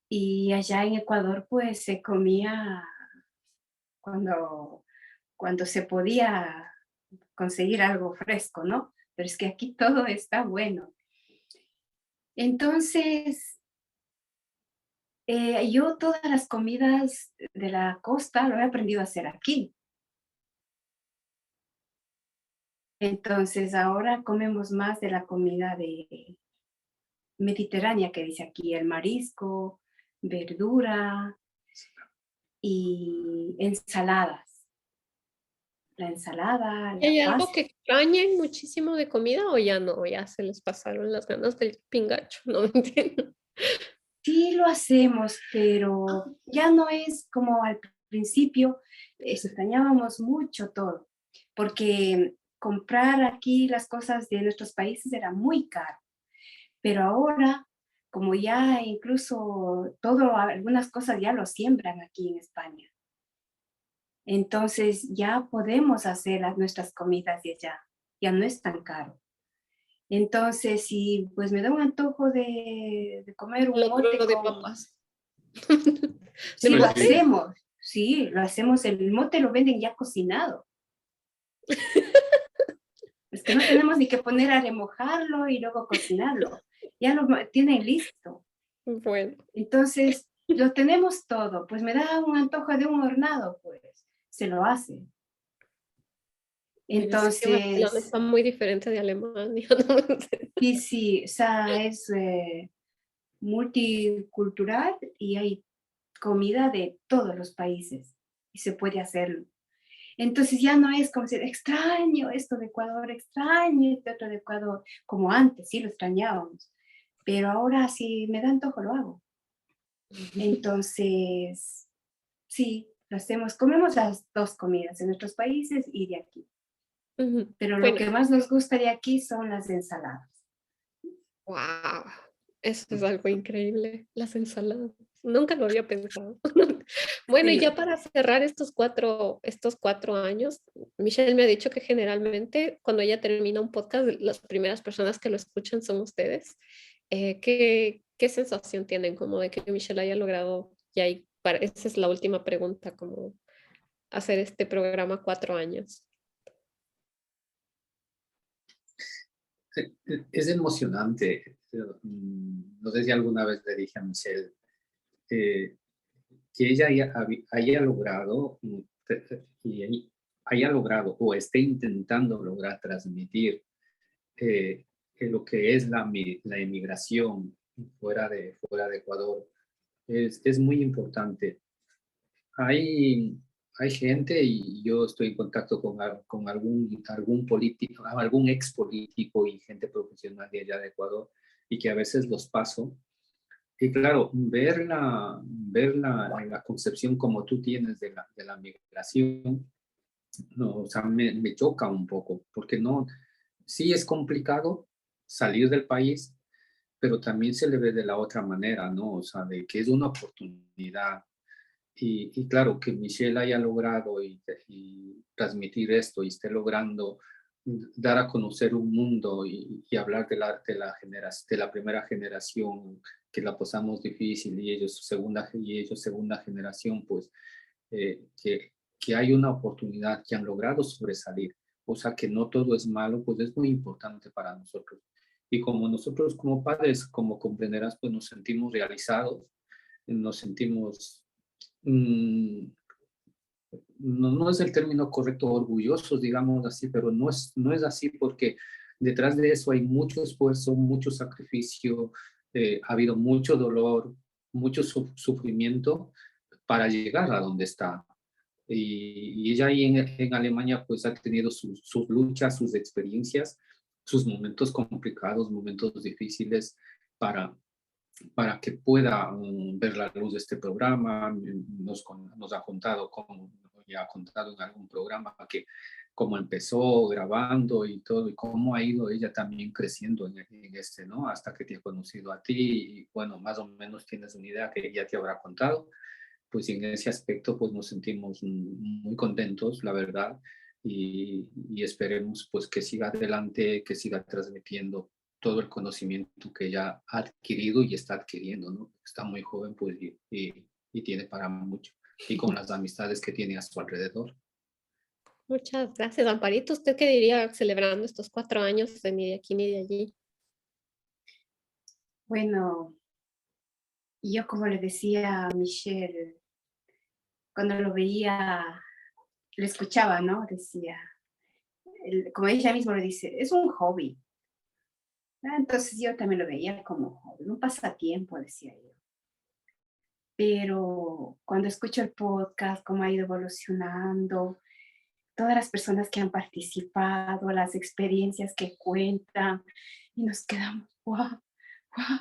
Y allá en Ecuador, pues se comía cuando se podía conseguir algo fresco, ¿no? Pero es que aquí todo está bueno. Entonces, yo todas las comidas de la costa lo he aprendido a hacer aquí. Entonces, ahora comemos más de la comida mediterránea que dice aquí, el marisco, verdura y ensaladas. La ensalada, ¿Y hay la algo pasta. que extrañen muchísimo de comida o ya no? Ya se les pasaron las ganas del pingacho, no me entiendo. Sí lo hacemos, pero ya no es como al principio, extrañábamos mucho todo, porque comprar aquí las cosas de nuestros países era muy caro, pero ahora, como ya incluso algunas cosas ya lo siembran aquí en España, entonces ya podemos hacer nuestras comidas de allá, ya no es tan caro. Entonces, si pues me da un antojo de comer un mote de con... papas. Sí, ¿De lo mote? hacemos. Sí, lo hacemos. El mote lo venden ya cocinado. Es que no tenemos ni que poner a remojarlo y luego cocinarlo. Ya lo tienen listo. Bueno. Entonces, lo tenemos todo. Pues me da un antojo de un hornado, pues se lo hace. Entonces, Barcelona Entonces, está muy diferente de Alemania. sí, sí, o sea, es multicultural y hay comida de todos los países y se puede hacerlo. Entonces ya no es como decir, extraño esto de Ecuador, extraño este otro de Ecuador, como antes, sí lo extrañábamos, pero ahora si me da antojo lo hago. Entonces, sí, lo hacemos, comemos las dos comidas en nuestros países y de aquí. Pero lo Bueno. que más nos gusta de aquí son las ensaladas. Wow, eso es algo increíble, las ensaladas. Nunca lo había pensado. Bueno, y Sí. ya para cerrar estos 4 años, Michelle me ha dicho que generalmente cuando ella termina un podcast, las primeras personas que lo escuchan son ustedes. ¿Qué sensación tienen como de que Michelle haya logrado, esa es la última pregunta, como hacer este programa 4 años? Es emocionante. No sé si alguna vez le dije a Michelle que ella haya logrado o esté intentando lograr transmitir lo que es la emigración fuera de Ecuador. Es muy importante. Hay gente, y yo estoy en contacto con algún político, algún ex político y gente profesional de allá de Ecuador, y que a veces los paso. Y claro, ver la concepción como tú tienes de la migración, no, o sea, me choca un poco, porque no, sí es complicado salir del país, pero también se le ve de la otra manera, ¿no? O sea, de que es una oportunidad. Y claro, que Michelle haya logrado y transmitir esto y esté logrando dar a conocer un mundo y hablar de la primera generación, que la pasamos difícil, y ellos segunda generación, pues que hay una oportunidad, que han logrado sobresalir, o sea que no todo es malo, pues es muy importante para nosotros. Y como nosotros como padres, como comprenderás, pues nos sentimos realizados, nos sentimos no es el término correcto, orgullosos, digamos así, pero no es así, porque detrás de eso hay mucho esfuerzo, mucho sacrificio, ha habido mucho dolor, mucho sufrimiento para llegar a donde está. Y ella ahí en Alemania pues ha tenido sus luchas, sus experiencias, sus momentos complicados, momentos difíciles para, para que pueda ver la luz de este programa. Nos ha contado, como ya ha contado en algún programa, que cómo empezó grabando y todo, y cómo ha ido ella también creciendo en este, ¿no? Hasta que te ha conocido a ti, y bueno, más o menos tienes una idea que ya te habrá contado. Pues en ese aspecto pues nos sentimos muy contentos, la verdad, y esperemos pues que siga adelante, que siga transmitiendo todo el conocimiento que ella ha adquirido y está adquiriendo, ¿no? Está muy joven pues y tiene para mucho, y con las amistades que tiene a su alrededor. Muchas gracias, Amparito. ¿Usted qué diría celebrando estos 4 años de ni de aquí ni de allí? Bueno, yo como le decía a Michelle, cuando lo veía, le escuchaba, ¿no? Decía, como ella misma lo dice, es un hobby. Entonces yo también lo veía como hobby, un pasatiempo, decía yo. Pero cuando escucho el podcast, cómo ha ido evolucionando, todas las personas que han participado, las experiencias que cuentan, y nos quedamos, wow, wow.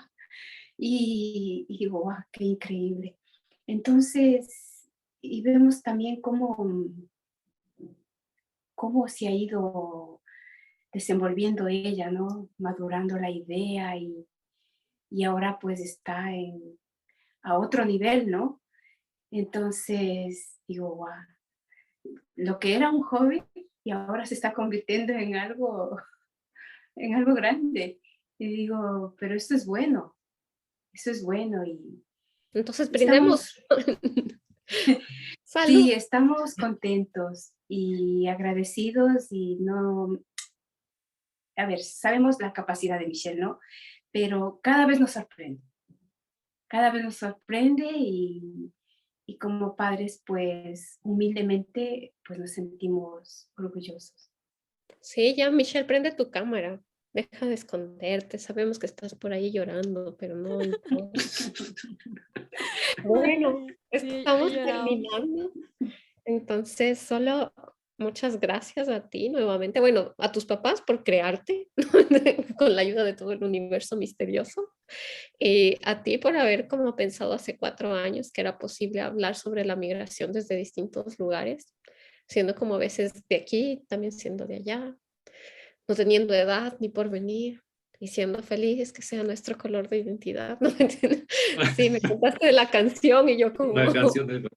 Y digo, wow, qué increíble. Entonces, y vemos también cómo se ha ido desenvolviendo ella, ¿no? Madurando la idea y ahora pues está a otro nivel, ¿no? Entonces, digo, wow, lo que era un hobby y ahora se está convirtiendo en algo grande. Y digo, pero esto es bueno, eso es bueno. Y entonces brindemos. Salud. Sí, estamos contentos y agradecidos y no, a ver, sabemos la capacidad de Michelle, ¿no? Pero cada vez nos sorprende y como padres, pues humildemente, pues nos sentimos orgullosos. Sí, ya, Michelle, prende tu cámara. Deja de esconderte. Sabemos que estás por ahí llorando, pero no importa. Bueno, estamos terminando. Entonces, solo muchas gracias a ti nuevamente. Bueno, a tus papás por crearte con la ayuda de todo el universo misterioso. Y a ti por haber como pensado hace 4 años que era posible hablar sobre la migración desde distintos lugares, siendo como a veces de aquí, también siendo de allá, no teniendo edad ni porvenir y siendo feliz que sea nuestro color de identidad. ¿No me entiendes? Sí, me contaste de la canción y yo como... La canción de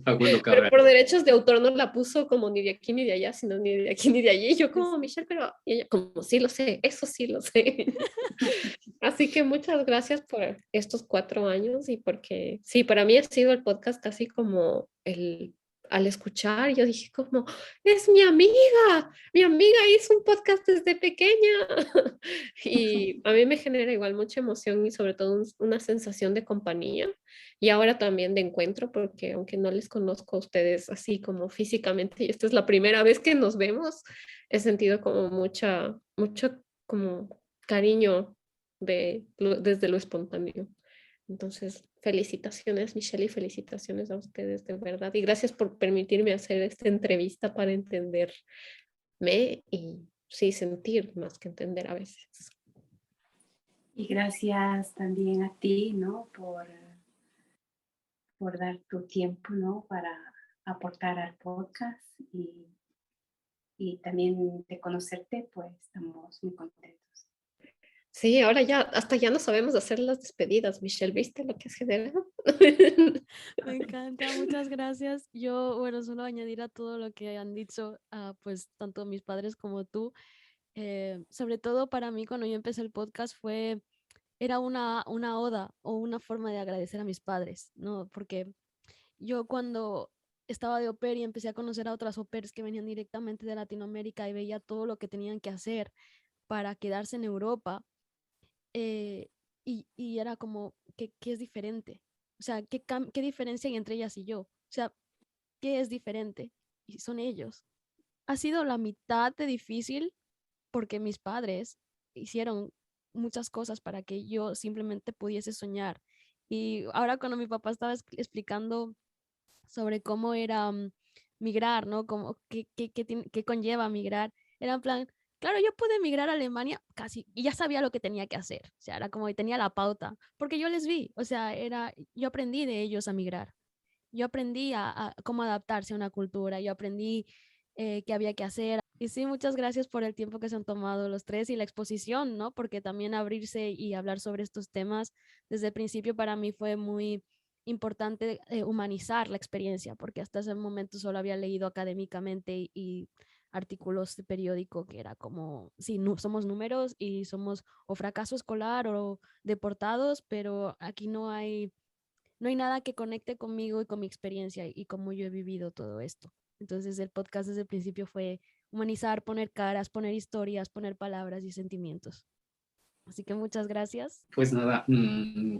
Facundo Pero Cabral. por derechos de autor no la puso como ni de aquí ni de allá, sino ni de aquí ni de allí. Y yo como, Michelle, pero y ella como, sí lo sé, eso sí lo sé. Así que muchas gracias por estos 4 años y porque, sí, para mí ha sido el podcast casi como al escuchar, yo dije como, es mi amiga hizo un podcast desde pequeña. Y a mí me genera igual mucha emoción y sobre todo una sensación de compañía y ahora también de encuentro, porque aunque no les conozco a ustedes así como físicamente, y esta es la primera vez que nos vemos, he sentido como mucho como cariño desde lo espontáneo. Entonces, felicitaciones, Michelle, y felicitaciones a ustedes de verdad. Y gracias por permitirme hacer esta entrevista para entenderme y sí sentir más que entender a veces. Y gracias también a ti, ¿no? Por dar tu tiempo, ¿no? Para aportar al podcast y también de conocerte, pues estamos muy contentos. Sí, ahora ya, hasta ya no sabemos hacer las despedidas, Michelle, ¿viste lo que es generado? Me encanta, muchas gracias. Yo, bueno, solo añadir a todo lo que han dicho, pues tanto mis padres como tú. Sobre todo para mí cuando yo empecé el podcast era una oda o una forma de agradecer a mis padres, ¿no? Porque yo cuando estaba de au pair y empecé a conocer a otras au pairs que venían directamente de Latinoamérica y veía todo lo que tenían que hacer para quedarse en Europa, y era como, ¿qué es diferente? O sea, ¿qué diferencia hay entre ellas y yo? O sea, ¿qué es diferente? Y son ellos. Ha sido la mitad de difícil porque mis padres hicieron muchas cosas para que yo simplemente pudiese soñar. Y ahora cuando mi papá estaba explicando sobre cómo era migrar, ¿no? Como, ¿qué conlleva migrar? Era en plan, claro, yo pude emigrar a Alemania casi, y ya sabía lo que tenía que hacer, o sea, era como, tenía la pauta, porque yo les vi, o sea, yo aprendí de ellos a migrar, yo aprendí a cómo adaptarse a una cultura, yo aprendí qué había que hacer. Y sí, muchas gracias por el tiempo que se han tomado los tres y la exposición, ¿no? Porque también abrirse y hablar sobre estos temas desde el principio para mí fue muy importante humanizar la experiencia, porque hasta ese momento solo había leído académicamente y artículos de periódico que era como, sí, somos números y somos o fracaso escolar o deportados, pero aquí no hay nada que conecte conmigo y con mi experiencia y cómo yo he vivido todo esto. Entonces el podcast desde el principio fue humanizar, poner caras, poner historias, poner palabras y sentimientos. Así que muchas gracias. Pues nada,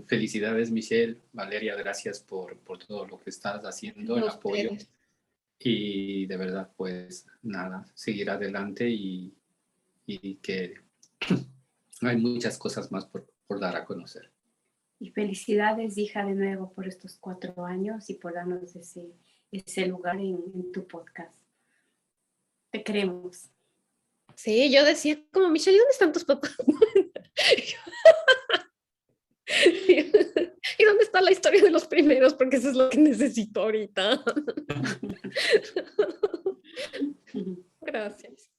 felicidades Michelle, Valeria, gracias por todo lo que estás haciendo, el apoyo. Y de verdad, pues nada, seguir adelante y que hay muchas cosas más por dar a conocer. Y felicidades, hija, de nuevo por estos 4 años y por darnos ese lugar en tu podcast. Te queremos. Sí, yo decía como, Michelle, ¿y dónde están tus papás? ¿Y dónde está la historia de los primeros? Porque eso es lo que necesito ahorita. Gracias.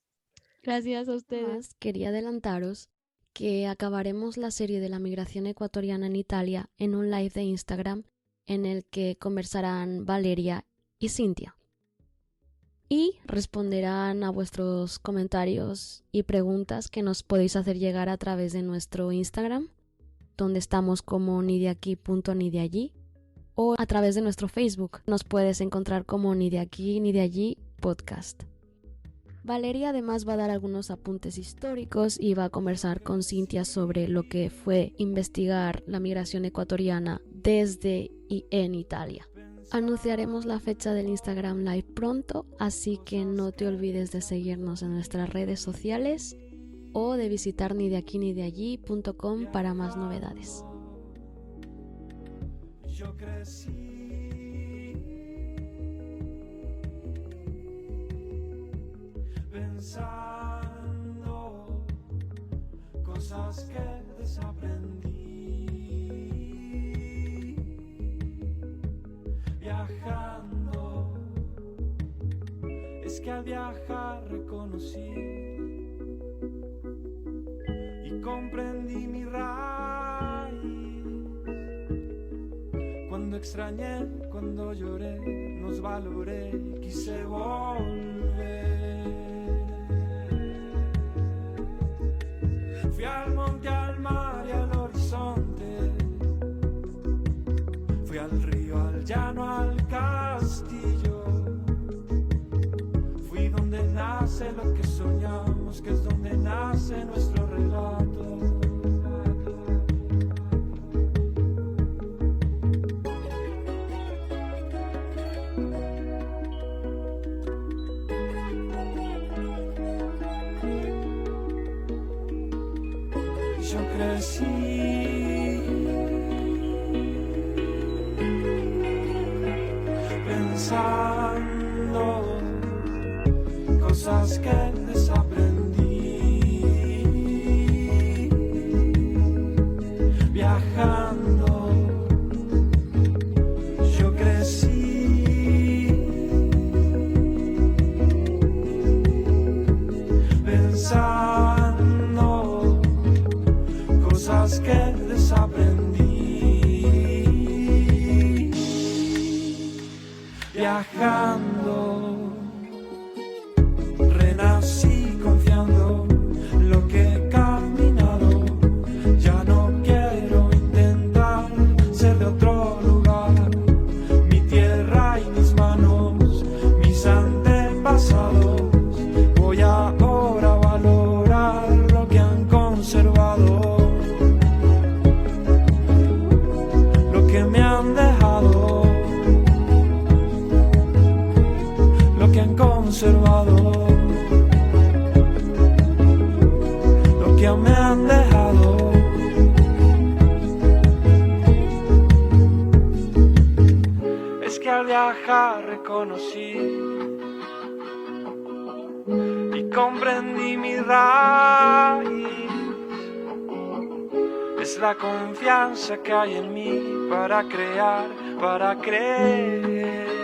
Gracias a ustedes. Quería adelantaros que acabaremos la serie de la migración ecuatoriana en Italia en un live de Instagram en el que conversarán Valeria y Cintia. Y responderán a vuestros comentarios y preguntas que nos podéis hacer llegar a través de nuestro Instagram, donde estamos como ni de aquí ni de allí, o a través de nuestro Facebook. Nos puedes encontrar como ni de aquí ni de allí podcast. Valeria además va a dar algunos apuntes históricos y va a conversar con Cintia sobre lo que fue investigar la migración ecuatoriana desde y en Italia. Anunciaremos la fecha del Instagram Live pronto, así que no te olvides de seguirnos en nuestras redes sociales o de visitar nideaquinideallí.com para más novedades. Yo crecí pensando cosas que desaprendí, viajando, es que al viajar reconocí y comprendí mi raíz. Cuando extrañé, cuando lloré, nos valoré y quise volver. Fui al monte, al mar y al horizonte. Fui al río, al llano, al castillo. Fui donde nace lo que soñamos, que es donde nace nuestro relato. Yo crecí pensando cosas que desaprendí, viajando. Yo crecí pensando cosas que desaprendí, viajando, renací confiando lo que he caminado, ya no quiero intentar ser de otro lugar, mi tierra y mis manos, mis antepasados, voy ahora a valorar lo que han conservado. Me han dejado, lo que han conservado, lo que me han dejado. Es que al viajar reconocí comprendí mi raíz. Es la confianza que hay en mí para crear, para creer.